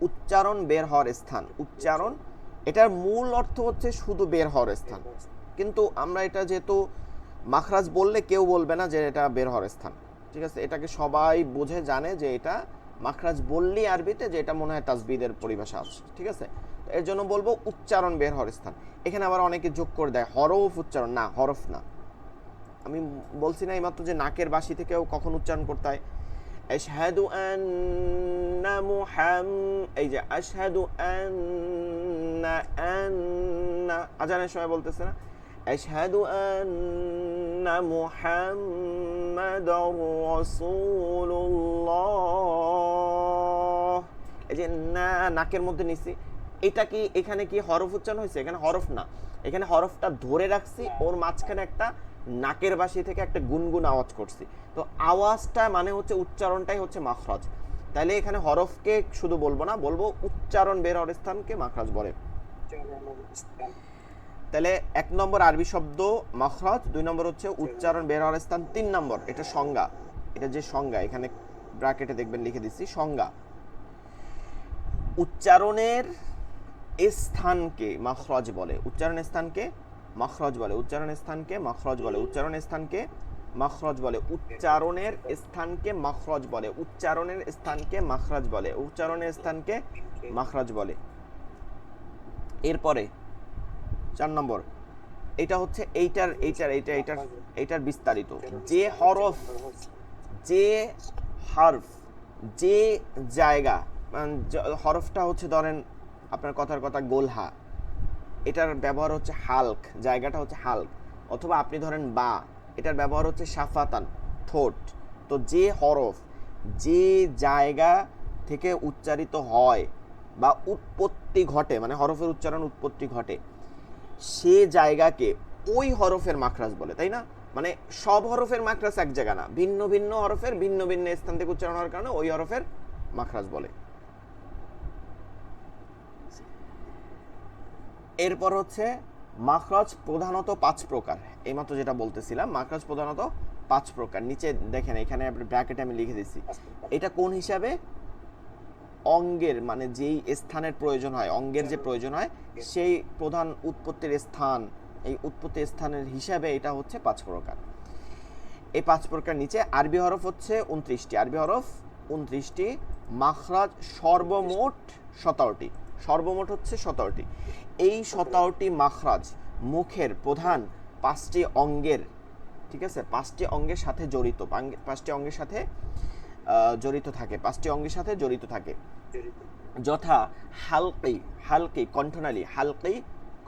উচ্চারণ বের হওয়ার স্থান। উচ্চারণ, এটার মূল অর্থ হচ্ছে শুধু বের হওয়ার স্থান, কিন্তু আমরা এটা যেহেতু মাখরাজ বললে কেউ বলবে না যে এটা বের হওয়ার স্থান। ঠিক আছে, এটাকে সবাই বোঝে, জানে যে এটা মাখরাজ বললেই আরবিতে যে এটা মনে হয় তাসবিদের পরিভাষা আছে। ঠিক আছে, এর জন্য বলবো উচ্চারণ বের হওয়ার স্থান। এখানে আবার অনেকে যোগ করে দেয় হরফ উচ্চারণ, না, হরফ না। আমি বলছি না এইমাত্র যে নাকের বাসি থেকেও কখন উচ্চারণ করতে হয়, আশহাদু আন্না এই যে আশহাদু আন্না আজানের সময় বলতেছে না, আশহাদু আন্না মুহাম্মাদার রাসূলুল্লাহ, এই যে না নাকের মধ্যে নিছি, এটা কি এখানে কি হরফ উচ্চারণ হয়েছে? এখানে হরফ না, এখানে হরফটা ধরে রাখছি, ওর মাঝখানে একটা নাকের বাসি থেকে একটা গুনগুন আওয়াজ করছি, তো আওয়াজটা মানে হচ্ছে উচ্চারণটাই হচ্ছে মাখরাজ। তাহলে এখানে হরফকে শুধু বলবো না, বলবো উচ্চারণ বের হওয়ার স্থানকে মাখরাজ বলে। তাহলে 1 নম্বর আরবি শব্দ মাখরাজ, 2 নম্বর হচ্ছে উচ্চারণ বের হওয়ার স্থান, 3 নম্বর এটা সংজ্ঞা। এটা যে সংজ্ঞা এখানে ব্র্যাকেটে দেখবেন লিখে দিচ্ছি, সংজ্ঞা। উচ্চারণের স্থানকে মাখরাজ বলে, উচ্চারণের স্থানকে মাখরাজ বলে, উচ্চারণের স্থানকে মাখরাজ বলে, উচ্চারণের স্থানকে মাখরাজ বলে, উচ্চারণের স্থানকে মাখরাজ বলে, উচ্চারণের স্থানকে মাখরাজ বলে, উচ্চারণের স্থানকে মাখরাজ বলে। এরপরে 4 নম্বর, এটা হচ্ছে এইটার বিস্তারিত। যে হরফ, যে হরফ, যে জায়গা, হরফটা হচ্ছে ধরেন আপনার কথার কথা গোলহা, এটার ব্যবহার হচ্ছে হালক, জায়গাটা হচ্ছে হালক, অথবা আপনি ধরেন বা, এটার ব্যবহার হচ্ছে শাফাতান, ঠোঁট। তো যে হরফ যে জায়গা থেকে উচ্চারিত হয় বা উৎপত্তি ঘটে, মানে হরফের উচ্চারণ উৎপত্তি ঘটে, সে জায়গাকে ওই হরফের মাখরাজ বলে, তাই না? মানে সব হরফের মাখরাজ এক জায়গা না, ভিন্ন ভিন্ন হরফের ভিন্ন ভিন্ন স্থান থেকে উচ্চারণ হওয়ার কারণে ওই হরফের মাখরাজ বলে। এরপর হচ্ছে মাখরাজ প্রধানত 5 প্রকার। এইমাত্র যেটা বলতেছিলাম, মাখরাজ প্রধানত 5 প্রকার। নিচে দেখেন এখানে ব্র্যাকেটে আমি লিখে দিচ্ছি, এটা কোন হিসাবে? অঙ্গের, মানে যেই স্থানের প্রয়োজন হয়, অঙ্গের যে প্রয়োজন হয় সেই প্রধান উৎপত্তির স্থান, এই উৎপত্তির স্থানের হিসাবে এটা হচ্ছে 5 প্রকার। এই 5 প্রকার নিচে আরবি হরফ হচ্ছে 29টি, আরবি হরফ 29টি, মাখরাজ সর্বমোট 17টি, সর্বমোট হচ্ছে 17টি। এই 17টি মাখরাজ মুখের প্রধান 5টি অঙ্গের, ঠিক আছে, 5টি অঙ্গের সাথে জড়িত, 5টি অঙ্গের সাথে জড়িত থাকে, 5টি অঙ্গের সাথে জড়িত থাকে, যথা হালকি, হালকি কণ্ঠনালী, হালকি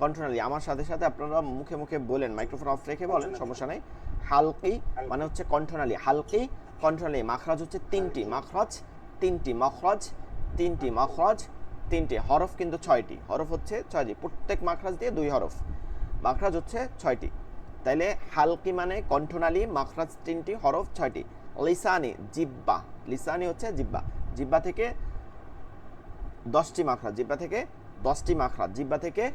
কণ্ঠনালী। আমার সাথে সাথে আপনারা মুখে মুখে বলেন, মাইক্রোফোন অফ রেখে বলেন, সমস্যা নেই। হালকি মানে হচ্ছে কণ্ঠনালী, হালকি কণ্ঠনালী। মাখরাজ হচ্ছে 3টি, মাখরাজ 3টি, মাখরাজ 3টি, মাখরাজ 3টি। হরফ কিন্তু 6টি, হরফ হচ্ছে 6টি, প্রত্যেক মাখরাজ দিয়ে 2 হরফ, মাখরাজ হচ্ছে 6টি। তাইলে হালকি মানে কণ্ঠনালী, মাখরাজ 3টি, হরফ 6টি। লিসানি, জিব্বা, লিসানি হচ্ছে জিব্বা, জিব্বা থেকে 10টি মাখরাজ, জিব্বা থেকে 10টি মাখরাজ, জিব্বা থেকে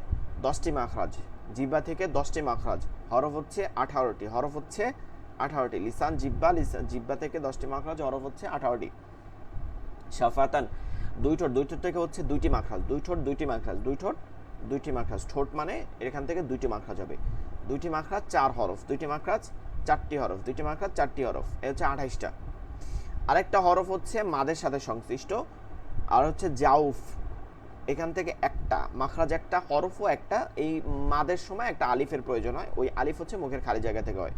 10টি মাখরাজ, জিব্বা থেকে 10টি মাখরাজ। হরফ হচ্ছে 18টি, হরফ হচ্ছে 18টি। লিসান, জিব্বা, জিব্বা থেকে 10টি মাখরাজ, হরফ হচ্ছে 18টি। শাফাতান, দুই ঠোঁট, দুই ঠোঁট থেকে হচ্ছে 2টি মাখরাজ, দুই ঠোঁট 2টি মাখরাজ, দুই ঠোঁট দুইটি মাখরাজ, ঠোঁট মানে এখান থেকে দুইটি মাখরাজ হবে, দুইটি মাখরাজ 4 হরফ, দুইটি মাখরাজ 4টি হরফ, দুইটি মাখরাজ 4টি হরফ, এ হচ্ছে 28টা। আরেকটা হরফ হচ্ছে মাদের সাথে সংশ্লিষ্ট, আর হচ্ছে জাউফ, এখান থেকে একটা মাখরাজ, একটা হরফও একটা, এই মাদের সময় একটা আলিফের প্রয়োজন হয়, ওই আলিফ হচ্ছে মুখের খালি জায়গা থেকে হয়।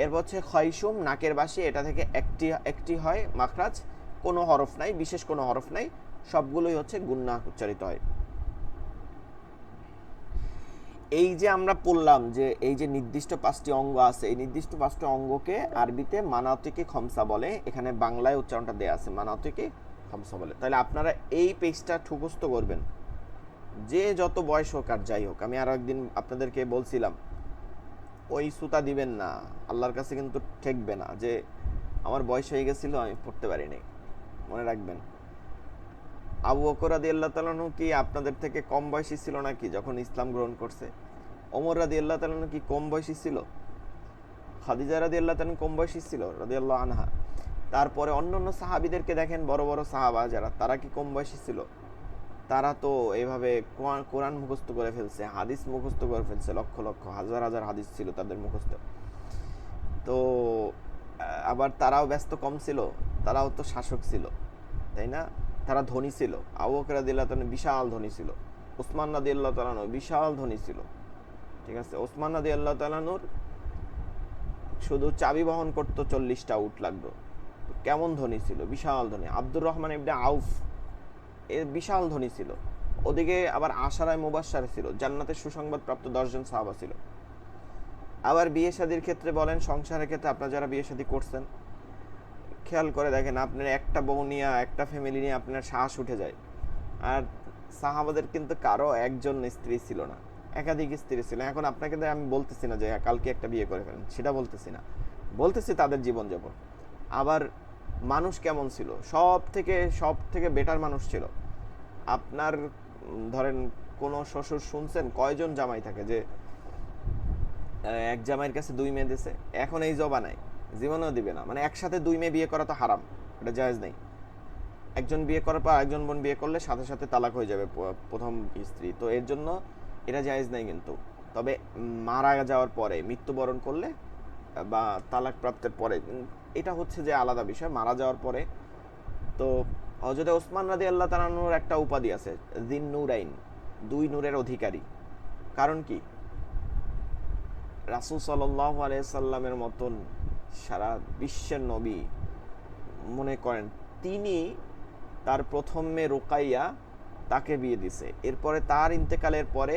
এরপর হচ্ছে খয়সুম, নাকের বাসি, এটা থেকে একটি হয় মাখরাজ, কোনো হরফ নাই, বিশেষ কোনো হরফ নাই, সবগুলোই হচ্ছে গুন্না উচ্চারিত হয়। এই যে আমরা পড়লাম যে এই যে নির্দিষ্ট 5টি অঙ্গ আছে, এই নির্দিষ্ট 5টি অঙ্গকে আরবিতে মানাতিকে খমসা বলে, এখানে বাংলায় উচ্চারণটা দেয়া আছে মানাতিকে খমসা বলে। তাহলে আপনারা এই পেজটা মুখস্থ করবেন, যে যত বয়স হোক আর যাই হোক। আমি আরো একদিন আপনাদেরকে বলছিলাম ওই সুতা দিবেন না, আল্লাহর কাছে কিন্তু ঠেকবে না যে আমার বয়স হয়ে গেছিল আমি পড়তে পারিনি। মনে রাখবেন, আবু বকর রাদিয়াল্লাহু তাআলা আনহু কি আপনাদের থেকে কম বয়সী ছিল নাকি যখন ইসলাম গ্রহণ করছে? ওমর রাদিয়াল্লাহু তাআলা আনহু কি কম বয়সী ছিল? খাদিজা রাদিয়াল্লাহু তাআলা কম বয়সী ছিল রাদিয়াল্লাহু আনহা? তারপরে অন্যান্য সাহাবীদেরকে দেখেন, বড় বড় সাহাবা যারা, তারা কি কম বয়সী ছিল? তারা তো এইভাবে কোরআন মুখস্থ করে ফেলছে, হাদিস মুখস্থ করে ফেলছে, লক্ষ লক্ষ হাজার হাজার হাদিস ছিল তাদের মুখস্থ। তো আবার তারাও ব্যস্ত কম ছিল, তারাও তো শাসক ছিল, তাই না? তারা ধনী ছিল। আবু বকর রাদিয়াল্লাহু তাআলা বিশাল ধনী ছিল, ওসমান রাদিয়াল্লাহু তাআলা বিশাল ধনী ছিল, ঠিক আছে? ওসমান রাদিয়াল্লাহু তাআলা শুধু চাবি বহন করতো 40টা উট লাগতো, কেমন ধনী ছিল, বিশাল ধনী। আব্দুর রহমান ইবনে আউফ এ বিশাল ধনী ছিল। ওদিকে আবার আশারায়ে মুবাশশারা ছিল, জান্নাতের সুসংবাদ প্রাপ্ত 10 জন সাহাবা ছিল। আবার বিয়ে শাদীর ক্ষেত্রে বলেন, সংসারের ক্ষেত্রে আপনারা যারা বিয়ে শাদী করছেন খেয়াল করে দেখেন, আপনার একটা বউ নিয়ে, একটা ফ্যামিলি নিয়ে আপনার সাহস উঠে যায়। আর সাহাবাদের কিন্তু কারো একজন স্ত্রী ছিল না, একাধিক স্ত্রী ছিল। এখন আপনাকে আমি বলতেছি না যে কালকে একটা বিয়ে করে ফেলেন, সেটা বলতেছি না, বলতেছি তাদের জীবনযাপন। আবার মানুষ কেমন ছিল, সব থেকে বেটার মানুষ ছিল। আপনার ধরেন কোনো শ্বশুর শুনছেন কয়জন জামাই থাকে যে এক জামাইয়ের কাছে 2 মেয়ে দিছে? এখন এই জবানায় জীবনেও দিবে না। মানে একসাথে 2 মেয়ে বিয়ে করা তো হারাম, এটা জায়েজ নেই। একজন বিয়ে করার পর আরেকজন বোন বিয়ে করলে সাথে সাথে তালাক হয়ে যাবে প্রথম স্ত্রী, তো এর জন্য এটা জায়েজ নেই। কিন্তু তবে মারা যাওয়ার পরে, মৃত্যুবরণ করলে বা তালাক প্রাপ্তের পরে, এটা হচ্ছে যে আলাদা বিষয়। মারা যাওয়ার পরে তো হযরত ওসমান রাদিয়াল্লাহু তাআলা আনহুর একটা উপাধি আছে, যিন নূরাইন, 2 নূরের অধিকারী। কারণ কি? রাসূল সাল্লাল্লাহু আলাইহি সাল্লামের মতন সারা বিশ্বের নবী, মনে করেন তিনি তার প্রথম মেয়ে রুকাইয়া তাকে বিয়ে দিছে, এরপরে তার ইন্তেকালের পরে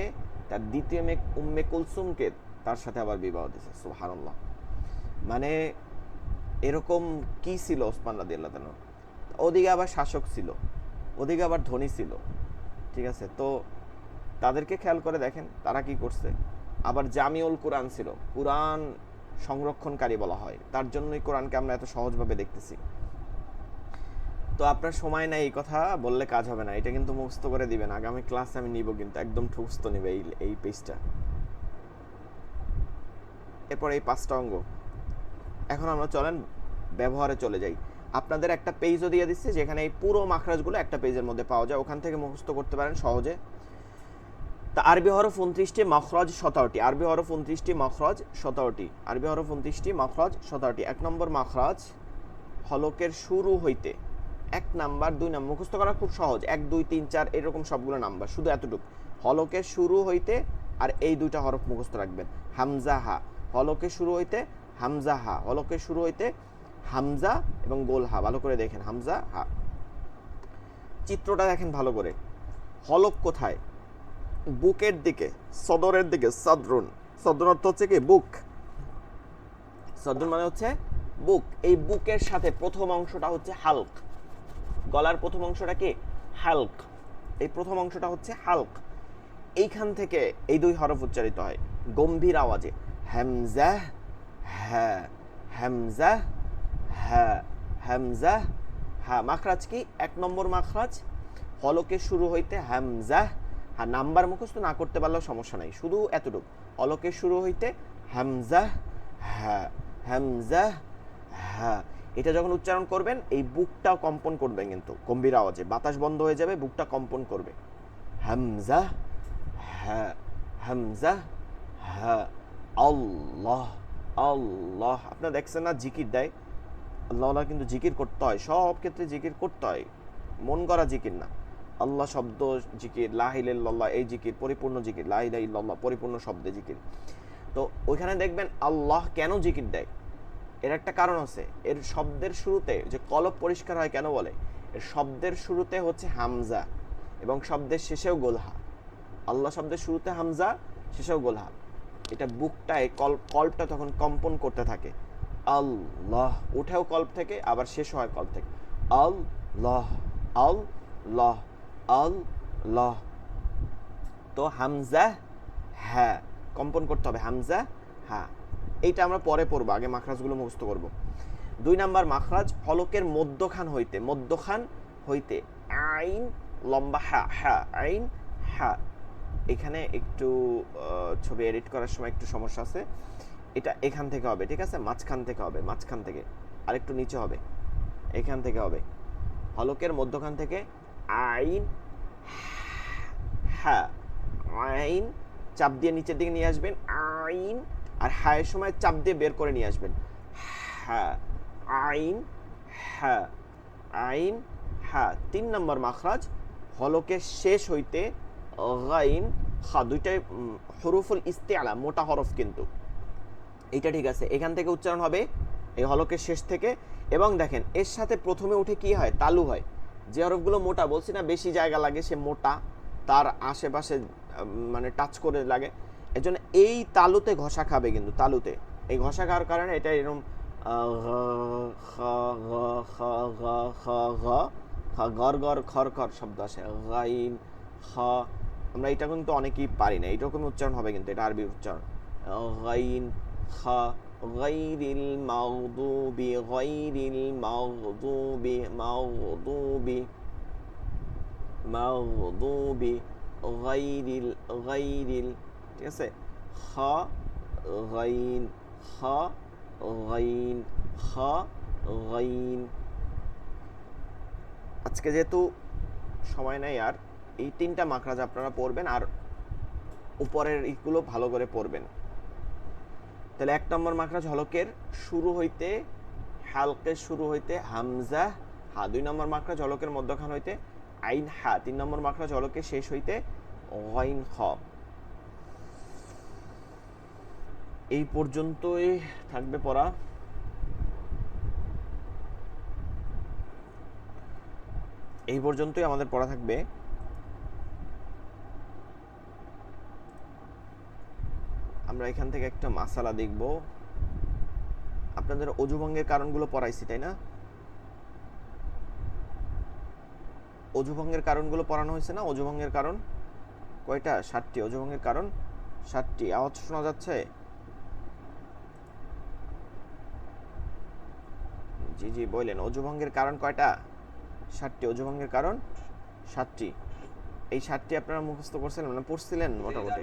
তার দ্বিতীয় মেয়ে উম্মে কুলসুমকে তার সাথে আবার বিবাহ দিছে। সুবহানাল্লাহ। মানে এরকম কি ছিল ওসমান রাদিয়াল্লাহু তাআলা? ওদিকে আবার শাসক ছিল, ওদিকে আবার ধনী ছিল, ঠিক আছে? তো তাদেরকে খেয়াল করে দেখেন তারা কি করছে। আবার জামিউল কোরআন ছিল, কোরআন সংরক্ষণকারী বলা হয়, তার জন্যই কোরআনকে আমরা এত সহজভাবে দেখতেছি। তো আপনার সময় নাই, এই কথা বললে কাজ হবে না, এটা কিন্তু মুখস্থ করে দিবেন। আগামী ক্লাসে আমি নিব, কিন্তু একদম মুখস্থ নিবে এই পেজটা। এরপর এই 5টা অঙ্গ। এখন আমরা চলেন ব্যবহারে চলে যাই। আপনাদের একটা পেজও দিয়ে দিচ্ছি যেখানে এই পুরো মাখরাজগুলো একটা পেজের মধ্যে পাওয়া যায়, ওখান থেকে মুখস্থ করতে পারেন সহজে। তা আরবি হরফ 29টি, মাখরাজ 17টি। আরবি হরফ 29টি, মাখরাজ 17টি। আরবি হরফ 29টি, মাখরাজ 17টি। 1 নম্বর মাখরাজ হলকের শুরু হইতে, 1 নাম্বার, 2 নাম্বার মুখস্থ করা খুব সহজ, 1 2 3 4 এরকম সবগুলো নাম্বার, শুধু এতটুকু হলকের শুরু হইতে। আর এই 2টা হরফ মুখস্থ রাখবেন, হামজা হা, হলকের শুরু হইতে হামজা হা, হলকের শুরু হইতে হামজা এবং গোল হা। ভালো করে দেখেন, হামজা হা। চিত্রটা দেখেন ভালো করে। হলক কোথায়? বুকের দিকে, সদরের দিকে। সদরুন, সদর অর্থ হচ্ছে কি? বুক। সদরুন মানে হচ্ছে বুক। এই বুকের সাথে প্রথম অংশটা হচ্ছে হালক, গলার প্রথম অংশটা কি? হালক। এই প্রথম অংশটা হচ্ছে হালক। এইখান থেকে এই 2 হরফ উচ্চারিত হয় গম্ভীর আওয়াজে, হামজা হা, হামজা হা, হামজা হা। মাখরাজ কি? 1 নম্বর মাখরাজ হলকের শুরু হইতে হামজা হা। নাম্বার মুখস্থ না করতে পারলেও সমস্যা নাই, শুধু এতটুকু, হলকের শুরু হইতে হামজা হা, হামজা হা। এটা যখন উচ্চারণ করবেন এই বুকটাও কম্পন করবেন, কিন্তু গম্ভীর আওয়াজে, বাতাস বন্ধ হয়ে যাবে, বুকটা কম্পন করবে। হামজা হ্যাঁ, হামজা হ্যাঁ, আল্লাহ আল্লাহ। আপনারা দেখছেন না জিকির দেয়, আল্লাহ কিন্তু জিকির করতে হয়, সব ক্ষেত্রে জিকির করতে হয়, মন করা জিকির না। আল্লাহ শব্দ জিকির, লা ইলাহা ইল্লাল্লাহ এই জিকির পরিপূর্ণ জিকির, লা ইলাহা ইল্লাল্লাহ পরিপূর্ণ শব্দে জিকির। তো ওইখানে দেখবেন আল্লাহ কেন জিকির দেয়, এর একটা কারণ আছে। এর শব্দের শুরুতে যে কলব পরিষ্কার হয় কেন বলে, এর শব্দের শুরুতে হচ্ছে হামজা এবং শব্দের শেষেও গোলহা। আল্লাহ শব্দের শুরুতে হামজা, শেষেও গোলহা। এটা বুকটায় কল্পটা তখন কম্পন করতে থাকে। আল্লাহ উঠেও কল্প থেকে, আবার শেষ হয় কল্প থেকে। আল্লাহ আল্লাহ আল্লাহ। তো হামজা হ্যাঁ কম্পন করতে হবে, হামজা হ্যাঁ। এইটা আমরা পরে পড়বো, আগে মাখরাজগুলো মুখস্থ করব। 2 নাম্বার মাখরাজ হলকের মধ্যখান হইতে আইন লম্বা হা, হা আইন হা। এখানে একটু ছবি এডিট করার সময় একটু সমস্যা আছে। এটা এখান থেকে হবে, ঠিক আছে, মাঝখান থেকে হবে, মাঝখান থেকে আর একটু নিচে হবে, এখান থেকে হবে। হলকের মধ্যখান থেকে আইন হা, আইন চাপ দিয়ে নিচের দিকে নিয়ে আসবেন, আইন। আর হায়ের সময় চাপ দিয়ে বের করে নিয়ে আসবেন, হ্যাঁ আইন হ্যাঁ, আইন হ্যাঁ। 3 নম্বর মাখরাজ হলকের শেষ হইতে গাইন খা, দুইটাই হরফুল ইস্তিআলা, মোটা হরফ কিন্তু। এইটা ঠিক আছে, এখান থেকে উচ্চারণ হবে এই হলকের শেষ থেকে। এবং দেখেন এর সাথে প্রথমে উঠে কি হয়, তালু হয়। যে হরফগুলো মোটা, বলছি না বেশি জায়গা লাগে, সে মোটা, তার আশেপাশে মানে টাচ করে লাগে, এর জন্য এই তালুতে ঘষা খাবে। কিন্তু তালুতে এই ঘষা খাওয়ার কারণে এটা এরকম গর গর খর খর শব্দ আসে, গাইন খ। আমরা এটা কিন্তু অনেকেই পারি না, এইরকমই উচ্চারণ হবে, কিন্তু এটা আরবি উচ্চারণ। গাইন খ, গাইরিল মাগদুবি, গাইরিল মাগদুবি, মাগদুবি মাগদুবি, গাইরিল, ঠিক আছে। খ গাইন, খ গাইন, খ গাইন। আজকে যেহেতু সময় নেই আর, এই 3টা মাখরাজ আপনারা পড়বেন আর উপরের ইগুলো ভালো করে পড়বেন। তাহলে 1 নম্বর মাখরাজ হলকের শুরু হইতে, হালকের শুরু হইতে হামজা হা। 2 নম্বর মাখরাজ হলকের মধ্যখান হইতে আইন হা। 3 নম্বর মাখরাজ হলকের শেষ হইতে গাইন খ। এই পর্যন্তই থাকবে পড়া। এই পর্যন্তই আমাদের পড়া থাকবে। আমরা এখান থেকে একটা মাসালা দেখব। আপনাদের অজুভঙ্গের কারণগুলো পড়াইছি তাই না? অজুভঙ্গের কারণগুলো পড়ানো হয়েছে না? অজুভঙ্গের কারণ কয়টা? 7টি। অজুভঙ্গের কারণ 7টি। আওয়াজ শোনা যাচ্ছে? জি জি বললেন। অজুভঙ্গের কারণ কয়টা? 7টি। অজুভঙ্গের কারণ 7টি। এই 7টি আপনারা মুখস্থ করছিলেন, মানে পড়ছিলেন মোটামুটি?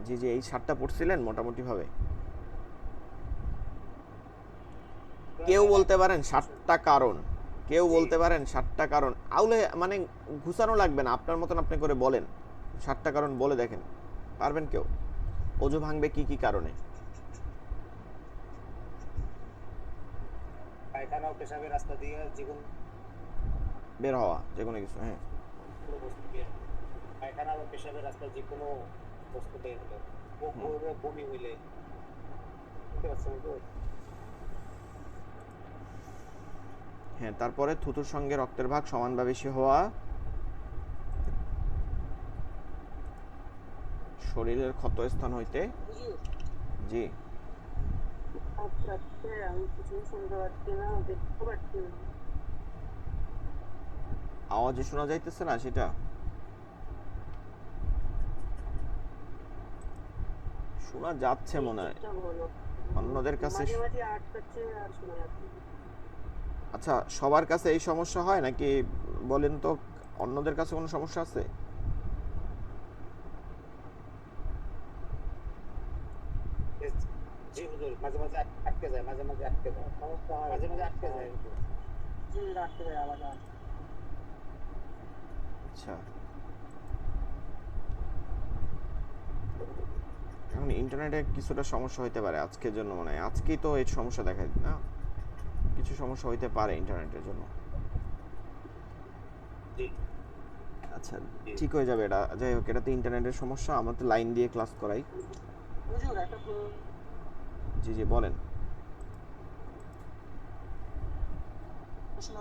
জি জি এই 7টা পড়ছিলেন মোটামুটি ভাবে? কেউ বলতে পারেন 7টা কারণ, কেউ বলতে পারেন 7টা কারণ। আউলে মানে ঘুষানো লাগবে না, আপনার মতন আপনি করে বলেন। 7টা কারণ বলে দেখেন, পারবেন কেউ? অজু ভাঙবে কি কি কারণে? পায়খানা ও পেশাবের রাস্তা দিয়ে যেকোনো বের হওয়া, যে কোনো কিছু। হ্যাঁ, বস্তু বের, পায়খানা ও পেশাবের রাস্তা যে কোনো বস্তু বের হলে, বমি হইলে, বুঝতে পারছেন তো? হ্যাঁ। তারপরে থুতুর সঙ্গে রক্তের ভাগ সমান বা বেশি হওয়া, শরীরের ক্ষত স্থান হইতে। জি আচ্ছা আচ্ছা, আমি কিছু শুনতে পাচ্ছি না, দেখতে পাচ্ছি না। আওয়াজে শোনা যাইতেছে না সেটা? শোনা যাচ্ছে মনে হয় ঠিকঠাক হলো। অন্যদের কাছে। মাঝে মাঝে আটকাচ্ছে আর শোনা যাচ্ছে না। আচ্ছা, সবার কাছে এই সমস্যা হয় নাকি বলেন তো? অন্যদের কাছে কোনো সমস্যা আছে? জি হুজুর, মাঝে মাঝে আটকে যায়, মাঝে মাঝে আটকে যায়, সমস্যা হয়, মাঝে মাঝে আটকে যায়। জি, রাখতে হবে আলাদা। আচ্ছা, ইন্টারনেটে কিছুটা সমস্যা হতে পারে আজকের জন্য, মনে হয় আজকেই তো এই সমস্যা দেখায় না, কিছু সমস্যা হইতে পারে ইন্টারনেটের জন্য। জি আচ্ছা, ঠিক হয়ে যাবে এটা। যাই হোক, এটা তো ইন্টারনেটের সমস্যা, আমরা তো লাইন দিয়ে ক্লাস করাই। হুজুর একটা জি জি বলেন। প্রশ্ন।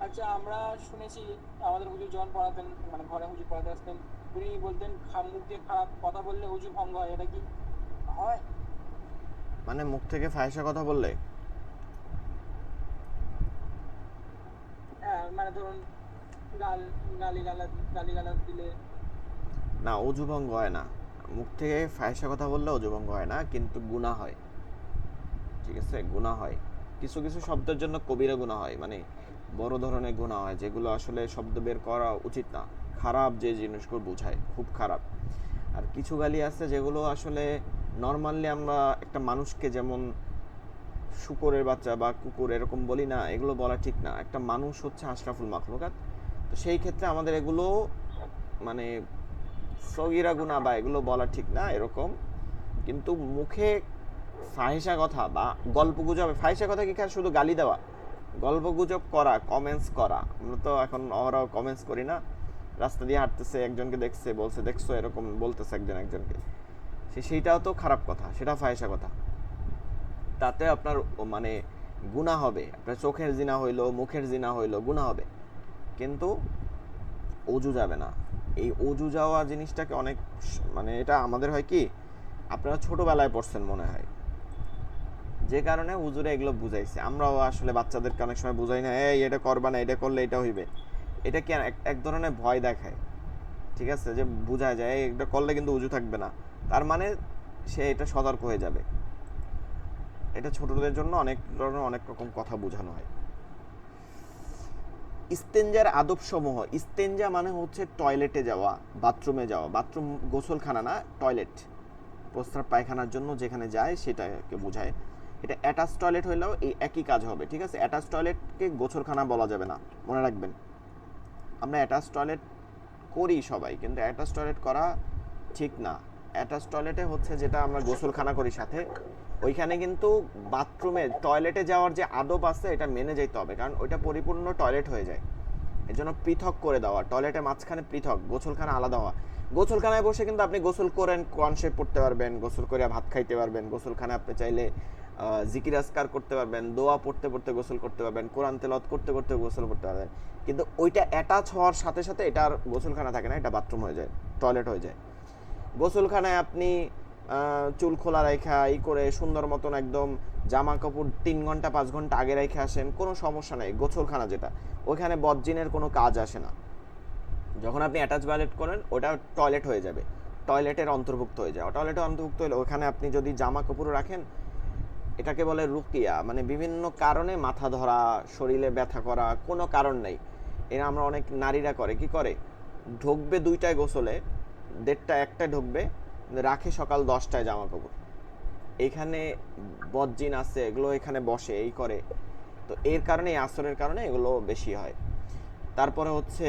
আচ্ছা, আমরা শুনেছি আমাদের হুজুর যখন পড়াতেন, মানে ঘরে হুজুর পড়াতে আসতেন, উনি বলতেন মুখ দিয়ে খারাপ কথা বললে হুজু ভঙ্গ হয়, এটা কি হয়? মানে মুখ থেকে ফাহিশা কথা বললে? হ্যাঁ, মানে ধরুন গাল গালি গালাজ দিলে। না, অজু ভঙ্গ হয় না। মুখ থেকে ফাহিশা কথা বললে অজু ভঙ্গ হয় না, কিন্তু গুনাহ হয়। ঠিক আছে, গুনাহ হয়। কিছু কিছু শব্দের জন্য কবিরা গুনাহ হয়, মানে বড় ধরনের গুনাহ হয়, যেগুলো আসলে শব্দ বের করা উচিত না, খারাপ যে জিনিসগুলো বোঝায়, খুব খারাপ। আর কিছু গালি আছে যেগুলো আসলে নর্মালি আমরা একটা মানুষকে যেমন শুকরের বাচ্চা বা কুকুর এরকম বলি না, এগুলো বলা ঠিক না। একটা মানুষ হচ্ছে আশরাফুল মাখলুকাত, তো সেই ক্ষেত্রে আমাদের এগুলো মানে সগীরা গুনাহ বা এগুলো বলা ঠিক না এরকম। কিন্তু মুখে ফাহিশা কথা বা গল্পগুজব, ফাহিশা কথা কি খালি শুধু গালি দেওয়া? গল্পগুজব করা, কমেন্টস করা, আমরা তো এখন অহরহ কমেন্টস করি না? রাস্তা দিয়ে হাঁটতেছে, একজনকে দেখছে, বলছে দেখছো, এরকম বলতেছে একজন একজনকে, সেইটাও তো খারাপ কথা, সেটা ফাহিশা কথা। তাতে আপনার মানে গুনাহ হবে, আপনার চোখের জিনা হইলো, মুখের জিনা হইলো, গুনাহ হবে, কিন্তু অজু যাবে না। এই অজু যাওয়া জিনিসটাকে অনেক মানে এটা আমাদের হয় কি, আপনারা ছোটবেলায় পড়ছেন মনে হয়, যে কারণে হুজুরে এগুলো বুঝাইছে। আমরাও আসলে বাচ্চাদেরকে অনেক সময় বুঝাই না, এই এটা করবা না, এটা করলে এটা হইবে। এটা কি এক ধরনের ভয় দেখায়, ঠিক আছে, যে বোঝা যায় এটা করলে কিন্তু উজু থাকবে না, তার মানে সে এটা সতর্ক হয়ে যাবে। এটা ছোটদের জন্য অনেক ধরনের অনেক রকম কথা বোঝানো হয়। ইস্তেঞ্জার আদবসমূহ। ইস্তেঞ্জা মানে হচ্ছে টয়লেটে যাওয়া, বাথরুমে যাওয়া। বাথরুম গোসলখানা না, টয়লেট, প্রস্রাব পায়খানার জন্য যেখানে যায় সেটাকে বোঝায়। এটা অ্যাটাচ টয়লেট হইলেও এই একই কাজ হবে, ঠিক আছে। অ্যাটাচ টয়লেটকে গোসলখানা বলা যাবে না, মনে রাখবেন। আমরা অ্যাটাচ টয়লেট করি সবাই, কিন্তু অ্যাটাচ টয়লেট করা ঠিক না। অ্যাটাচ টয়লেটে হচ্ছে যেটা আমরা গোসলখানা করি সাথে, ওইখানে কিন্তু বাথরুমে টয়লেটে যাওয়ার যে আদব আছে এটা মেনে যেতে হবে, কারণ ওইটা পরিপূর্ণ টয়লেট হয়ে যায়। এর জন্য পৃথক করে দেওয়া, টয়লেটের মাঝখানে পৃথক, গোসলখানা আলাদা হওয়া। গোসলখানায় বসে কিন্তু আপনি গোসল করেন, কোরআন শরীফ পড়তে পারবেন, গোসল করে ভাত খাইতে পারবেন, গোসলখানায় আপনি চাইলে জিকির আজকার করতে পারবেন, দোয়া পড়তে পড়তে গোসল করতে পারবেন, কোরআন তেলাওয়াত করতে করতে গোসল করতে পারবেন। কিন্তু ওইটা অ্যাটাচ হওয়ার সাথে সাথে এটা আর গোসলখানা থাকে না, এটা বাথরুম হয়ে যায়, টয়লেট হয়ে যায়। গোসলখানায় আপনি চুল খোলা রেখা ই করে সুন্দর মতন একদম জামা কাপড় 3 ঘন্টা 5 ঘন্টা আগে রেখে আসেন, কোনো সমস্যা নেই। গোসলখানা যেটা, ওইখানে বদজিনের কোনো কাজ আসে না। যখন আপনি অ্যাটাচ টয়লেট করেন ওটা টয়লেট হয়ে যাবে, টয়লেটের অন্তর্ভুক্ত হয়ে যায়। টয়লেটের অন্তর্ভুক্ত হলে ওখানে আপনি যদি জামা কাপড় রাখেন, এটাকে বলে রুকিয়া, মানে বিভিন্ন কারণে মাথা ধরা, শরীরে ব্যথা করা, কোনো কারণ নেই, এরা আমরা অনেক নারীরা করে কি করে, ঢুকবে 2টায় গোসলে, 1:30 1টায় ঢুকবে, রাখে সকাল 10টায় জামা কাপড়। এখানে বদজিন আছে, এগুলো এখানে বসে এই করে, তো এর কারণে, এই আসরের কারণে এগুলো বেশি হয়। তারপরে হচ্ছে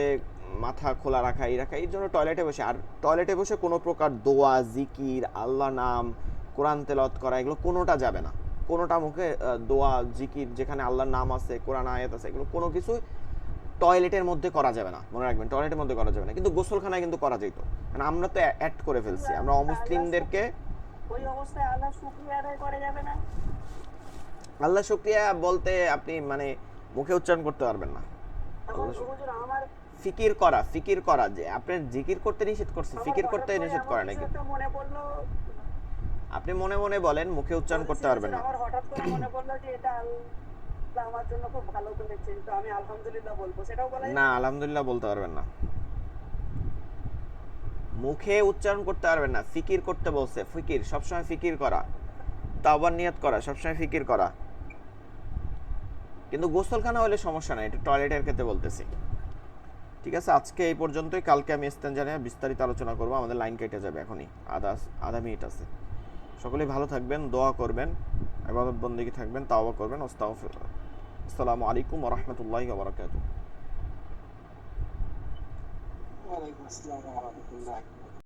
মাথা খোলা রাখা, এই রাখা, এই জন্য টয়লেটে বসে। আর টয়লেটে বসে কোনো প্রকার দোয়া, জিকির, আল্লাহ নাম, কোরআন তেলাওয়াত করা, এগুলো কোনোটা যাবে না। কোনোটা মুখে দোয়া জিকির যেখানে আল্লাহর নাম আছে, কোরআন আয়াত আছে, এগুলো কোনো কিছু টয়লেটের মধ্যে করা যাবে না, মনে রাখবেন, টয়লেটের মধ্যে করা যাবে না। কিন্তু গোসলখানায় কিন্তু করা যেত, মানে আমরা তো অ্যাড করে ফেলছি, আমরা অমুসলিমদেরকে। ওই অবস্থায় আল্লাহ শুকরিয়া আদায় করা যাবে না? আল্লাহ শুকরিয়া বলতে আপনি মানে মুখে উচ্চারণ করতে পারবেন না। এখন হুজুর আমার ফিকির করা, যে আপনি জিকির করতে নিষেধ করছে, ফিকির করতে নিষেধ করে নাকি? মনে পড়লো, আপনি মনে মনে বলেন, মুখে উচ্চারণ করতে পারবেন না। আমার হঠাৎ করে মনে পড়লো যে এটা আল্লাহ আমার জন্য খুব ভালো করেছে, তো আমি আলহামদুলিল্লাহ বলবো, সেটাও বলা না, আলহামদুলিল্লাহ বলতে পারবেন না, মুখে উচ্চারণ করতে পারবেন না। ফিকির করতে বলছে, ফিকির সবসময় ফিকির করা, তাওবার নিয়ত করা, সবসময় ফিকির করা। কিন্তু গোসলখানা হলে সমস্যা নাই, এটা টয়লেটের ক্ষেত্রে বলতেছি। ঠিক আছে, আজকে এই পর্যন্তই। কালকে আমি ইস্তেঞ্জা নিয়ে বিস্তারিত আলোচনা করবো। আমাদের লাইন কেটে যাবে এখনই, আধা মিনিট আছে। সকলেই ভালো থাকবেন, দোয়া করবেন, ইবাদত বন্দেগী থাকবেন, তাওবা করবেন। আসসালামু আলাইকুম ওয়া রাহমাতুল্লাহি ওয়া বারাকাতুহু। ওয়ালাইকুম আসসালাম ওয়া রাহমাতুল্লাহ।